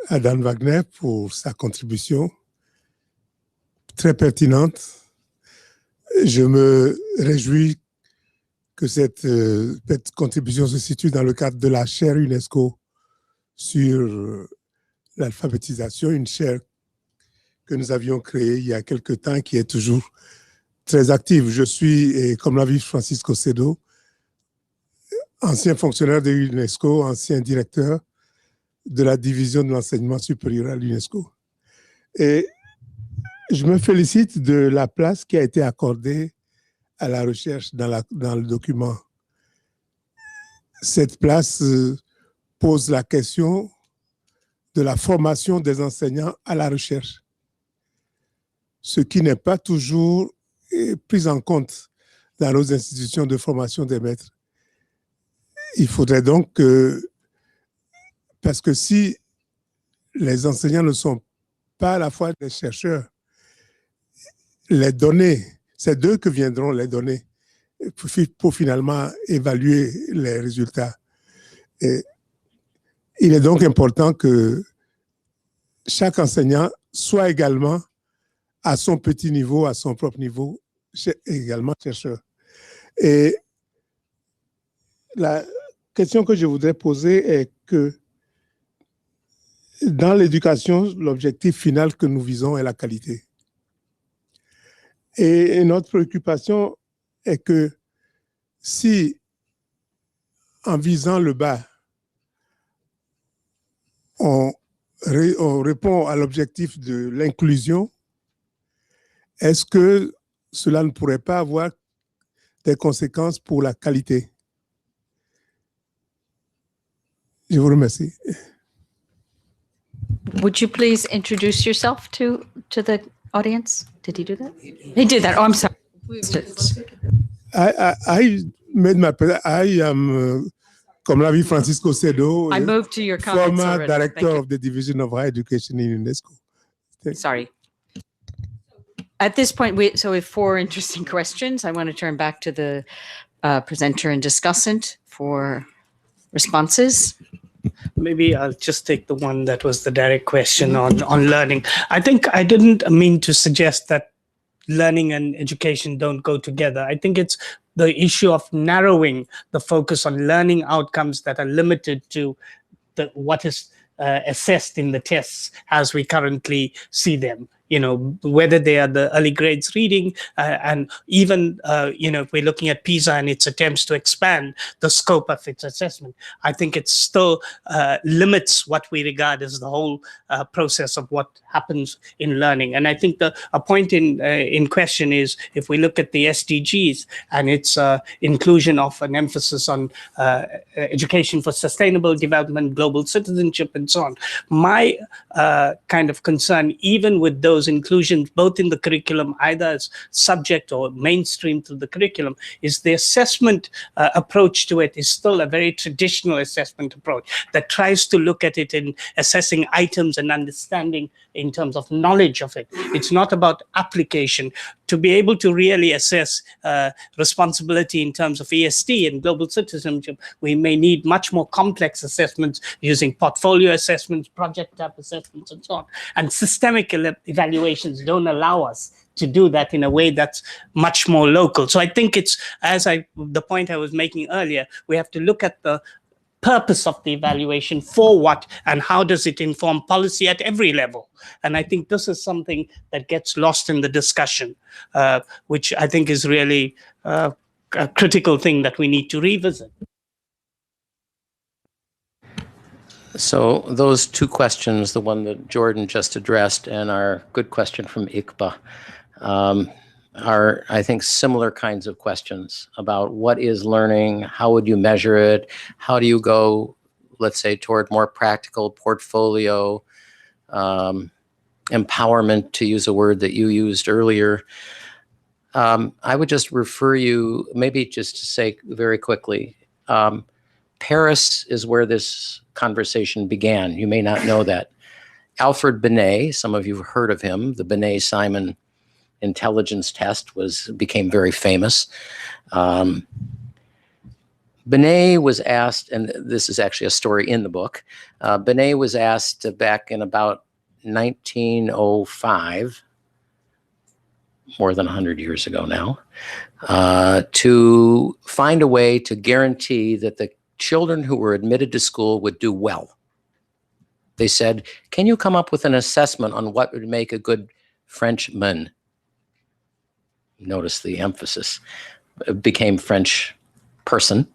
à Dan Wagner pour sa contribution très pertinente. Je me réjouis que cette contribution se situe dans le cadre de la chaire UNESCO sur l'alphabétisation, une chaire que nous avions créée il y a quelque temps, qui est toujours très active. Je suis, comme l'a dit Francisco Cedo, ancien fonctionnaire de l'UNESCO, ancien directeur de la division de l'enseignement supérieur à l'UNESCO. Et je me félicite de la place qui a été accordée à la recherche dans le document. Cette place pose la question de la formation des enseignants à la recherche, ce qui n'est pas toujours pris en compte dans nos institutions de formation des maîtres. Il faudrait donc parce que si les enseignants ne sont pas à la fois des chercheurs, les données, c'est d'eux que viendront les données pour finalement évaluer les résultats. Et il est donc important que chaque enseignant soit également à son petit niveau, à son propre niveau, également chercheur. Et la question que je voudrais poser est que dans l'éducation, l'objectif final que nous visons est la qualité. Et notre préoccupation est que si, en visant le bas, on répond à l'objectif de l'inclusion, est-ce que cela ne pourrait pas avoir des conséquences pour la qualité? Je vous remercie. Would you please introduce yourself to the audience? Did he do that? He did that. Oh, I'm sorry. I made my I am, comme l'a dit Francisco Cedo, I moved to your comments former already. director of the Division of Higher Education in UNESCO. Sorry. At this point, we have four interesting questions. I want to turn back to the presenter and discussant for responses. Maybe I'll just take the one that was the direct question on learning. I think I didn't mean to suggest that learning and education don't go together. I think it's the issue of narrowing the focus on learning outcomes that are limited to what is assessed in the tests as we currently see them. You know, whether they are the early grades reading and even, you know, if we're looking at PISA and its attempts to expand the scope of its assessment, I think it still limits what we regard as the whole process of what happens in learning. And I think a point in question is if we look at the SDGs and its inclusion of an emphasis on education for sustainable development, global citizenship, and so on. My kind of concern, even with those inclusions, both in the curriculum, either as subject or mainstream to the curriculum, is the assessment approach to it is still a very traditional assessment approach that tries to look at it in assessing items and understanding in terms of knowledge of it. It's not about application. To be able to really assess responsibility in terms of ESD and global citizenship, we may need much more complex assessments using portfolio assessments, project type assessments, and so on. And systemic evaluations don't allow us to do that in a way that's much more local. So I think it's, the point I was making earlier, we have to look at the purpose of the evaluation, for what, and how does it inform policy at every level. And I think this is something that gets lost in the discussion, which I think is really a critical thing that we need to revisit. So those two questions, the one that Jordan just addressed and our good question from IIEP, are, I think, similar kinds of questions about what is learning, how would you measure it, how do you go, let's say, toward more practical portfolio, empowerment, to use a word that you used earlier. I would just refer you, maybe just to say very quickly, Paris is where this conversation began. You may not know that. Alfred Binet, some of you have heard of him, the Binet-Simon intelligence test became very famous. Binet was asked, and this is actually a story in the book, Binet was asked back in about 1905, more than 100 years ago now, to find a way to guarantee that the children who were admitted to school would do well. They said, can you come up with an assessment on what would make a good Frenchman? Notice the emphasis. Became French person,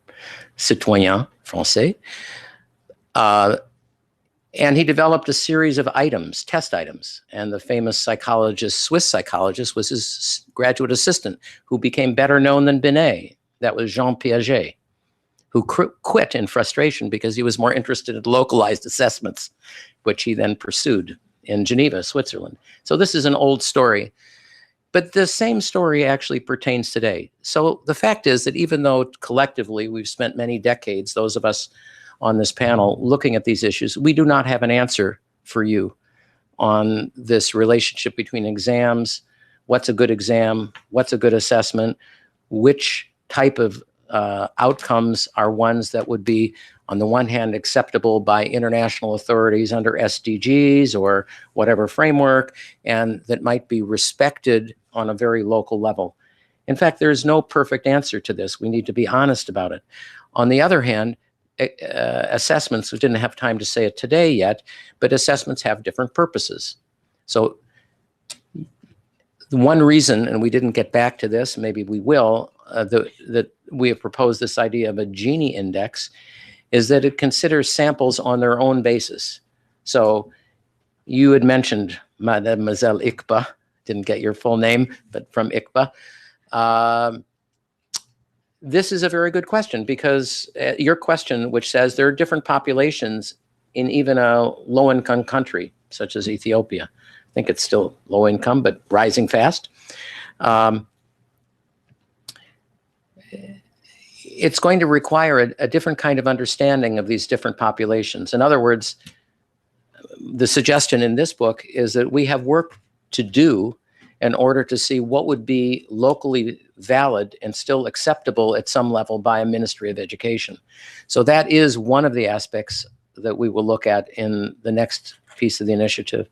citoyen français. And he developed a series of items, test items. And the famous psychologist, Swiss psychologist, was his graduate assistant, who became better known than Binet. That was Jean Piaget, who quit in frustration because he was more interested in localized assessments, which he then pursued in Geneva, Switzerland. So this is an old story. But the same story actually pertains today. So the fact is that even though collectively we've spent many decades, those of us on this panel, looking at these issues, we do not have an answer for you on this relationship between exams, what's a good exam, what's a good assessment, which type of outcomes are ones that would be, on the one hand, acceptable by international authorities under SDGs or whatever framework, and that might be respected on a very local level. In fact, there is no perfect answer to this. We need to be honest about it. On the other hand, assessments, we didn't have time to say it today yet, but assessments have different purposes. So the one reason, and we didn't get back to this, maybe we will, that we have proposed this idea of a Gini index, is that it considers samples on their own basis. So you had mentioned Mademoiselle IIEP, didn't get your full name, but from IIEP. This is a very good question, because your question, which says there are different populations in even a low-income country, such as Ethiopia. I think it's still low income, but rising fast. It's going to require a different kind of understanding of these different populations. In other words, the suggestion in this book is that we have work to do in order to see what would be locally valid and still acceptable at some level by a Ministry of Education. So that is one of the aspects that we will look at in the next piece of the initiative.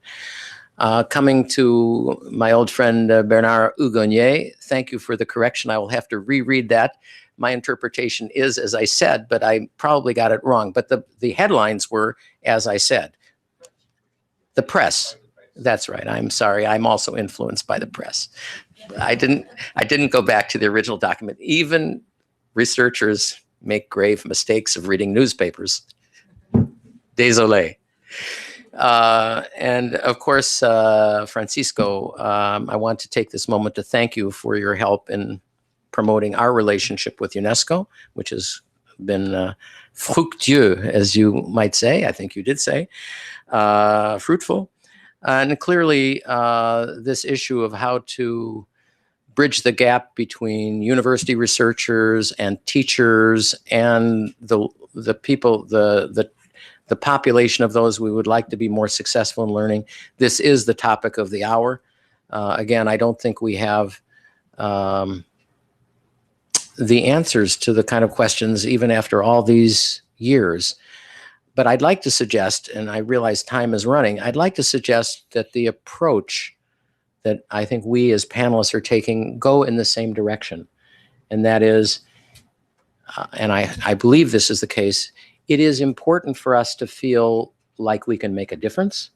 Coming to my old friend Bernard Hugonnier, thank you for the correction. I will have to reread that. My interpretation is as I said, but I probably got it wrong. But the headlines were as I said. The press. That's right. I'm sorry. I'm also influenced by the press. I didn't go back to the original document. Even researchers make grave mistakes of reading newspapers. Désolé. And of course, Francisco, I want to take this moment to thank you for your help in promoting our relationship with UNESCO, which has been fructueux, as you might say. I think you did say, fruitful. And clearly, this issue of how to bridge the gap between university researchers and teachers and the people, the population of those we would like to be more successful in learning. This is the topic of the hour. Again, I don't think we have the answers to the kind of questions even after all these years. But I'd like to suggest, and I realize time is running, I'd like to suggest that the approach that I think we as panelists are taking go in the same direction. And that is, and I believe this is the case, it is important for us to feel like we can make a difference.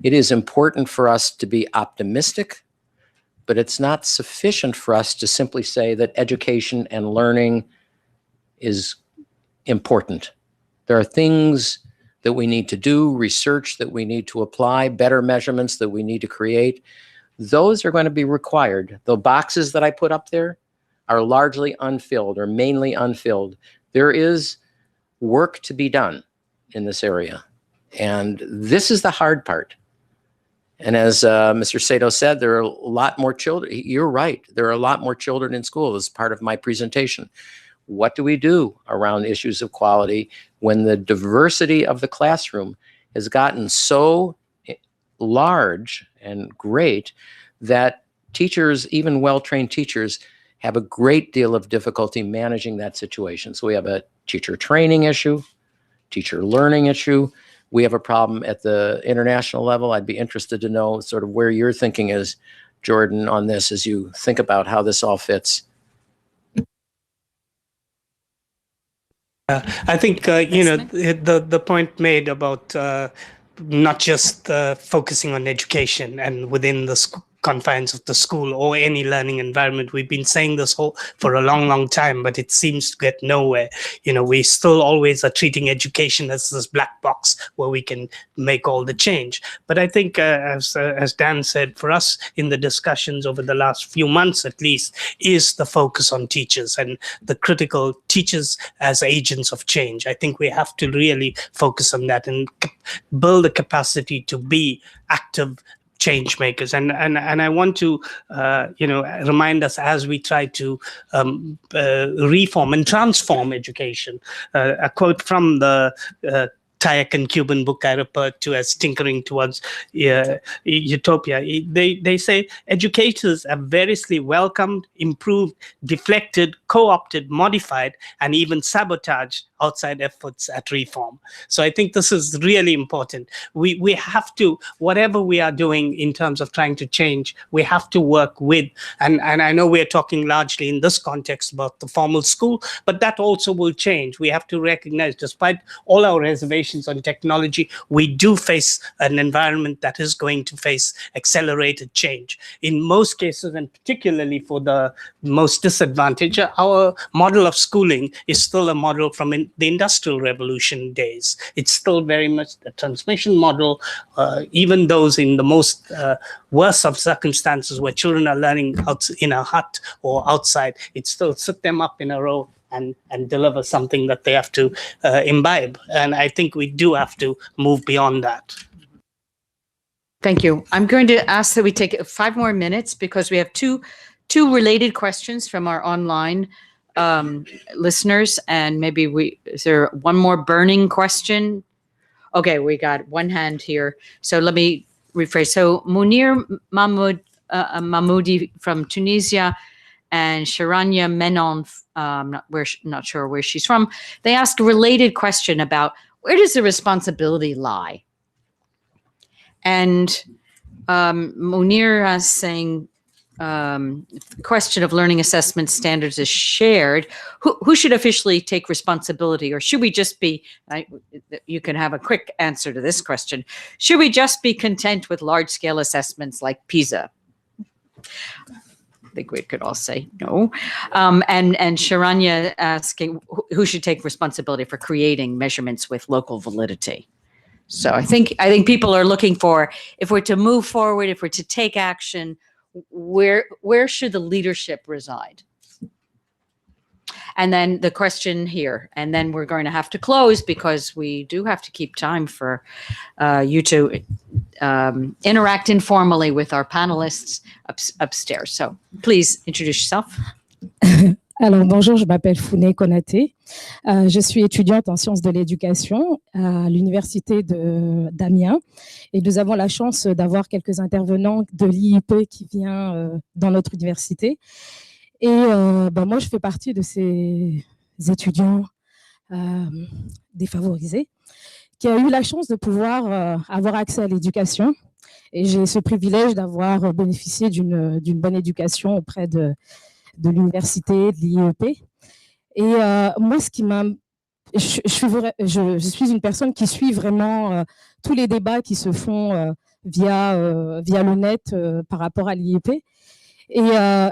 It is important for us to be optimistic, but it's not sufficient for us to simply say that education and learning is important. There are things that we need to do, research that we need to apply, better measurements that we need to create. those are going to be required. The boxes that I put up there are largely unfilled or mainly unfilled. There is work to be done in this area. And this is the hard part. And as Mr. Sato said, there are a lot more children. You're right. There are a lot more children in school as part of my presentation. What do we do around issues of quality when the diversity of the classroom has gotten so large and great that teachers, even well-trained teachers, have a great deal of difficulty managing that situation? So we have a teacher training issue, teacher learning issue. We have a problem at the international level. I'd be interested to know sort of where your thinking is, Jordan, on this as you think about how this all fits. I think, the point made about not just focusing on education and within the confines of the school or any learning environment. We've been saying this for a long, long time, but it seems to get nowhere. We still always are treating education as this black box where we can make all the change. But I think, as Dan said, for us in the discussions over the last few months, at least, is the focus on teachers and the critical teachers as agents of change. I think we have to really focus on that and build the capacity to be active change makers. And I want to remind us as we try to reform and transform education. A quote from the Tayek and Cuban book I referred to as Tinkering Towards Utopia. They say educators have variously welcomed, improved, deflected, co-opted, modified, and even sabotaged outside efforts at reform. So I think this is really important. We have to, whatever we are doing in terms of trying to change, we have to work with, and I know we're talking largely in this context about the formal school, but that also will change. We have to recognize, despite all our reservations on technology, we do face an environment that is going to face accelerated change. In most cases, and particularly for the most disadvantaged, our model of schooling is still a model from the Industrial Revolution days. It's still very much the transmission model, even those in the most worst of circumstances where children are learning out in a hut or outside, it's still sit them up in a row and deliver something that they have to imbibe. And I think we do have to move beyond that. Thank you. I'm going to ask that we take 5 more minutes because we have two related questions from our online listeners, and maybe is there one more burning question? Okay, we got one hand here. So let me rephrase. So Munir Mahmoudi from Tunisia and Sharanya Menon, not sure where she's from. They asked a related question about where does the responsibility lie? And Munir is saying, question of learning assessment standards is shared. Who should officially take responsibility, or should we just be, you can have a quick answer to this question, should we just be content with large-scale assessments like PISA? I think we could all say no. And Sharanya asking who should take responsibility for creating measurements with local validity. So I think people are looking for, if we're to move forward, if we're to take action, where should the leadership reside? And then the question here, and then we're going to have to close because we do have to keep time for you to interact informally with our panelists upstairs. So please introduce yourself. Alors bonjour, je m'appelle Founé Konaté. Je suis étudiante en sciences de l'éducation à l'université d'Amiens et nous avons la chance d'avoir quelques intervenants de l'IIEP qui vient dans notre université. Et moi, je fais partie de ces étudiants défavorisés qui a eu la chance de pouvoir avoir accès à l'éducation. Et j'ai ce privilège d'avoir bénéficié d'une bonne éducation auprès de l'université, de l'IIEP. Et moi, je suis une personne qui suit vraiment tous les débats qui se font via le net par rapport à l'IIEP. Et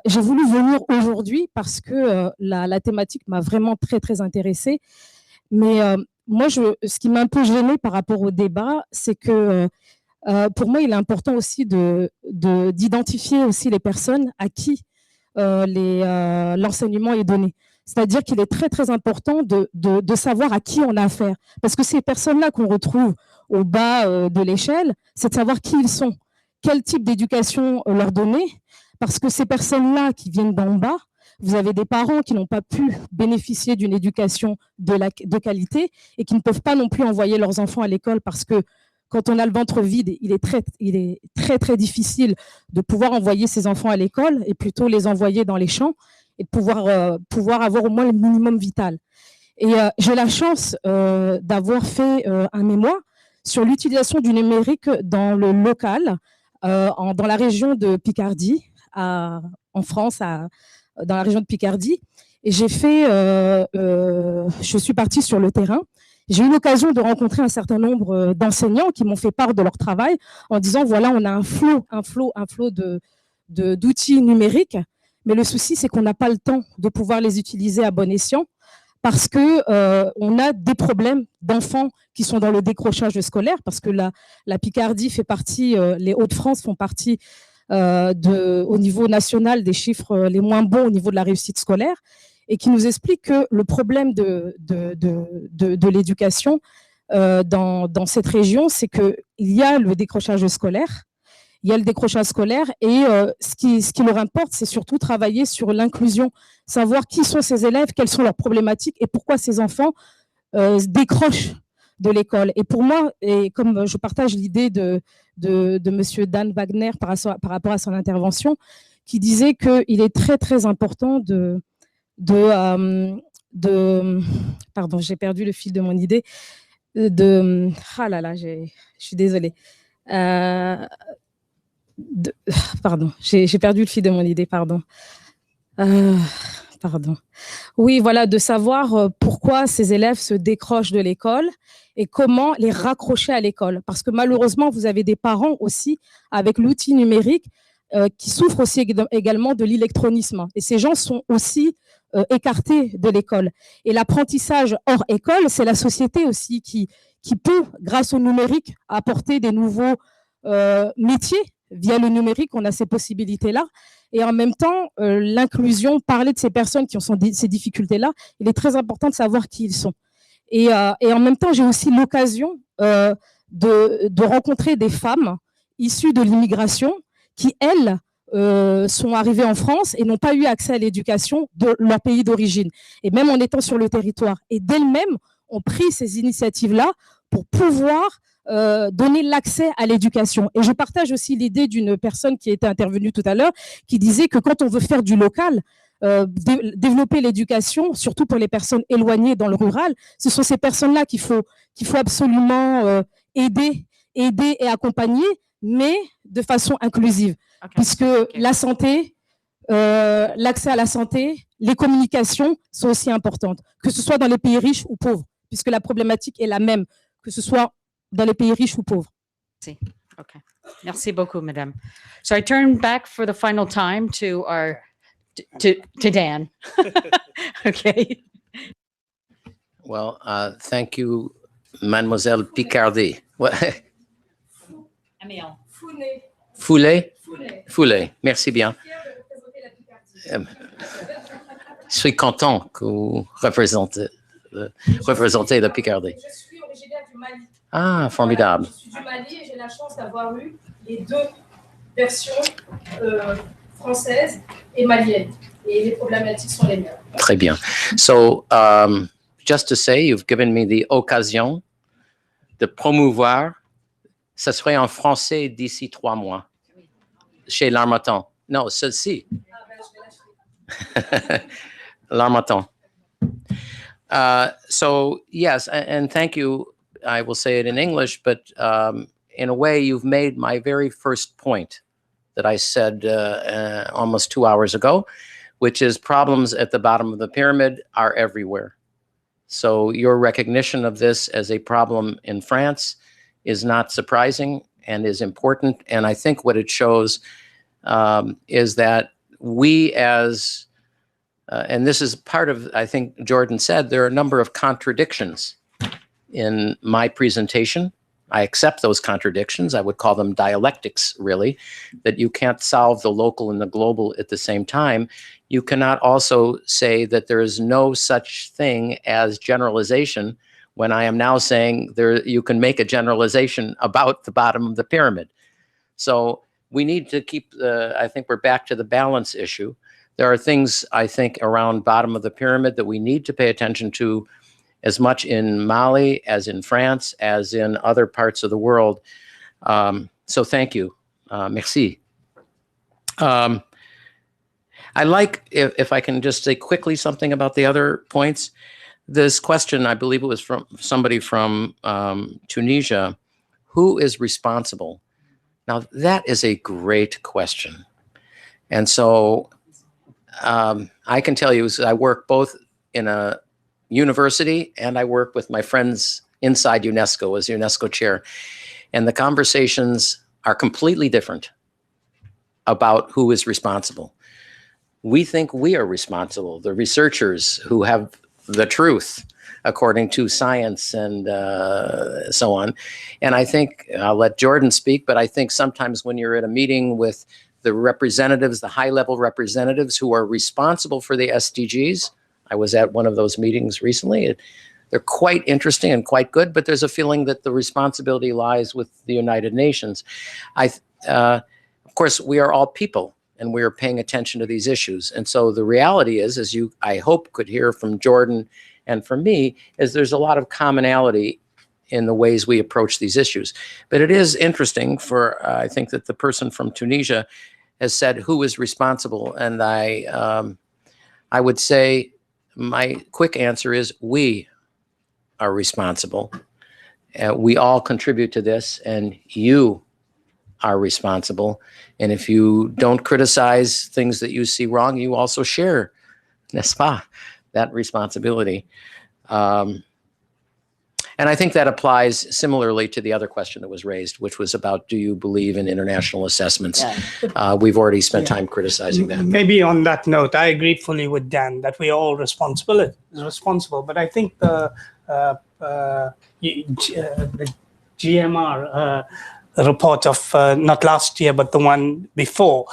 j'ai voulu venir aujourd'hui parce que la thématique m'a vraiment très, très intéressée. Mais moi, ce qui m'a un peu gênée par rapport au débat, c'est que pour moi, il est important aussi d'identifier aussi les personnes à qui l'enseignement est donné. C'est-à-dire qu'il est très, très important de savoir à qui on a affaire. Parce que ces personnes-là qu'on retrouve au bas de l'échelle, c'est de savoir qui ils sont, quel type d'éducation leur donner. Parce que ces personnes-là qui viennent d'en bas, vous avez des parents qui n'ont pas pu bénéficier d'une éducation de qualité et qui ne peuvent pas non plus envoyer leurs enfants à l'école parce que quand on a le ventre vide, il est très, très difficile de pouvoir envoyer ses enfants à l'école et plutôt les envoyer dans les champs et de pouvoir avoir au moins le minimum vital. Et j'ai la chance d'avoir fait un mémoire sur l'utilisation du numérique dans le local, dans la région de Picardie, en France, dans la région de Picardie. Et je suis partie sur le terrain. J'ai eu l'occasion de rencontrer un certain nombre d'enseignants qui m'ont fait part de leur travail en disant, voilà, on a un flot d'outils numériques, mais le souci, c'est qu'on n'a pas le temps de pouvoir les utiliser à bon escient parce qu'on a des problèmes d'enfants qui sont dans le décrochage scolaire, parce que la Picardie fait partie, les Hauts-de-France font partie au niveau national des chiffres les moins bons au niveau de la réussite scolaire, et qui nous explique que le problème de l'éducation dans cette région, c'est qu'il y a le décrochage scolaire, et ce qui leur importe, c'est surtout travailler sur l'inclusion, savoir qui sont ces élèves, quelles sont leurs problématiques et pourquoi ces enfants décrochent de l'école. Et pour moi, et comme je partage l'idée de Monsieur Dan Wagner par rapport à son intervention, qui disait qu'il est très, très important pardon, j'ai perdu le fil de mon idée, ah là là, je suis désolée. Pardon, j'ai perdu le fil de mon idée, pardon. Pardon. Oui, voilà, de savoir pourquoi ces élèves se décrochent de l'école et comment les raccrocher à l'école. Parce que malheureusement, vous avez des parents aussi, avec l'outil numérique, qui souffrent aussi également de l'électronisme. Et ces gens sont aussi écartés de l'école. Et l'apprentissage hors école, c'est la société aussi qui peut, grâce au numérique, apporter des nouveaux métiers. Via le numérique, on a ces possibilités-là. Et en même temps, l'inclusion, parler de ces personnes qui ont ces difficultés-là, il est très important de savoir qui ils sont. Et en même temps, j'ai aussi l'occasion de rencontrer des femmes issues de l'immigration qui, elles, sont arrivées en France et n'ont pas eu accès à l'éducation de leur pays d'origine. Et même en étant sur le territoire. Et d'elles-mêmes ont pris ces initiatives-là pour pouvoir donner l'accès à l'éducation. Et je partage aussi l'idée d'une personne qui était intervenue tout à l'heure, qui disait que quand on veut faire du local, développer l'éducation, surtout pour les personnes éloignées dans le rural, ce sont ces personnes-là qu'il faut absolument aider et accompagner, mais de façon inclusive. Okay. Puisque la santé, l'accès à la santé, les communications sont aussi importantes, que ce soit dans les pays riches ou pauvres, puisque la problématique est la même, que ce soit dans les pays riches ou pauvres. Merci. Okay. Merci beaucoup, madame. So I turn back for the final time to Dan. Okay. Well, thank you, Mademoiselle Picardie. Emile. Foulet. Merci bien. Je suis content que vous représentez la Picardie. Je suis originaire du Mali. Ah, formidable. Je suis du Mali et j'ai la chance d'avoir eu les deux versions françaises et maliennes. Et les problématiques sont les mêmes. Très bien. So, just to say, you've given me the occasion de promouvoir, ça serait en français d'ici 3 mois, chez l'Harmattan. Non, celle-ci. L'Harmattan. So, yes, and thank you. I will say it in English, but in a way, you've made my very first point that I said almost 2 hours ago, which is problems at the bottom of the pyramid are everywhere. So your recognition of this as a problem in France is not surprising and is important. And I think what it shows is that we as, and this is part of, I think Jordan said, there are a number of contradictions in my presentation. I accept those contradictions. I would call them dialectics, really, that you can't solve the local and the global at the same time. You cannot also say that there is no such thing as generalization when I am now saying you can make a generalization about the bottom of the pyramid. So we need to keep I think we're back to the balance issue. There are things, I think, around bottom of the pyramid that we need to pay attention to as much in Mali as in France, as in other parts of the world. So thank you. Merci. I like, if I can just say quickly something about the other points. This question, I believe it was from somebody from Tunisia, who is responsible? Now, that is a great question. And so I can tell you, I work both in a university and I work with my friends inside UNESCO as UNESCO chair. And the conversations are completely different about who is responsible. We think we are responsible, the researchers who have the truth according to science and so on. And I think, I'll let Jordan speak, but I think sometimes when you're at a meeting with the representatives, the high-level representatives who are responsible for the SDGs, I was at one of those meetings recently. They're quite interesting and quite good, but there's a feeling that the responsibility lies with the United Nations. Of course, we are all people and we are paying attention to these issues. And so the reality is, as you, I hope, could hear from Jordan and from me, is there's a lot of commonality in the ways we approach these issues. But it is interesting for, I think that the person from Tunisia has said who is responsible. And I would say my quick answer is we are responsible. We all contribute to this, and you are responsible. And if you don't criticize things that you see wrong, you also share, n'est-ce pas, that responsibility. And I think that applies similarly to the other question that was raised, which was about, do you believe in international assessments? Yeah. We've already spent time criticizing that. Maybe on that note, I agree fully with Dan that we are all responsible, but I think the GMR report of not last year, but the one before,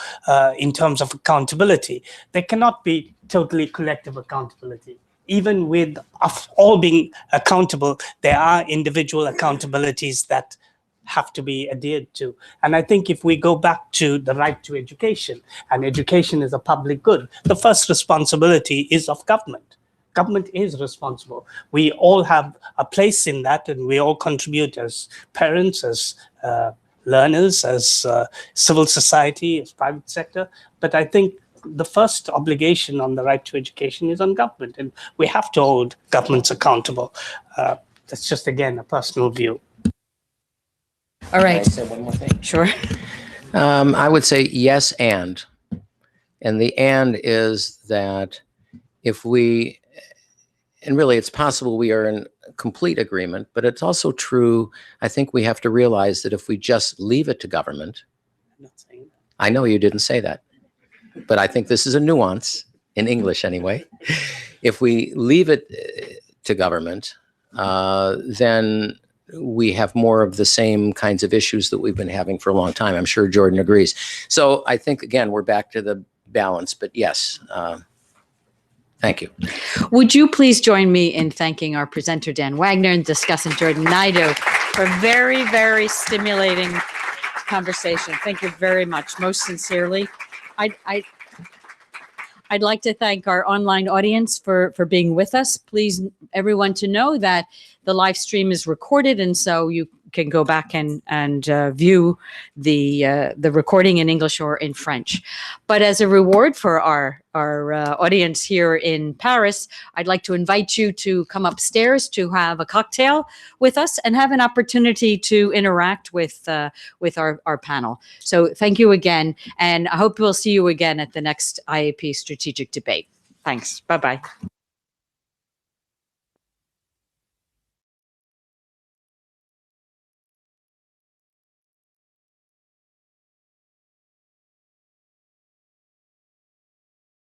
in terms of accountability, there cannot be totally collective accountability. Even with us all being accountable, there are individual accountabilities that have to be adhered to. And I think if we go back to the right to education, and education is a public good, the first responsibility is of government. Government is responsible. We all have a place in that, and we all contribute as parents, as learners, as civil society, as private sector. But I think the first obligation on the right to education is on government, and we have to hold governments accountable. That's just, again, a personal view. All right. Can I say one more thing? Sure. I would say yes, and the and is that if we, and really it's possible we are in complete agreement, but it's also true, I think we have to realize that if we just leave it to government, I'm not saying that. I know you didn't say that, but I think this is a nuance, in English anyway. If we leave it to government, then we have more of the same kinds of issues that we've been having for a long time. I'm sure Jordan agrees. So I think, again, we're back to the balance, but yes, thank you. Would you please join me in thanking our presenter, Dan Wagner, and discussant Jordan Naidu for very, very stimulating conversation. Thank you very much, most sincerely. I'd like to thank our online audience for being with us. Please, everyone, to know that the live stream is recorded, and so you can go back and view the recording in English or in French. But as a reward for our audience here in Paris, I'd like to invite you to come upstairs to have a cocktail with us and have an opportunity to interact with our panel. So thank you again, and I hope we'll see you again at the next IIEP Strategic Debate. Thanks. Bye-bye.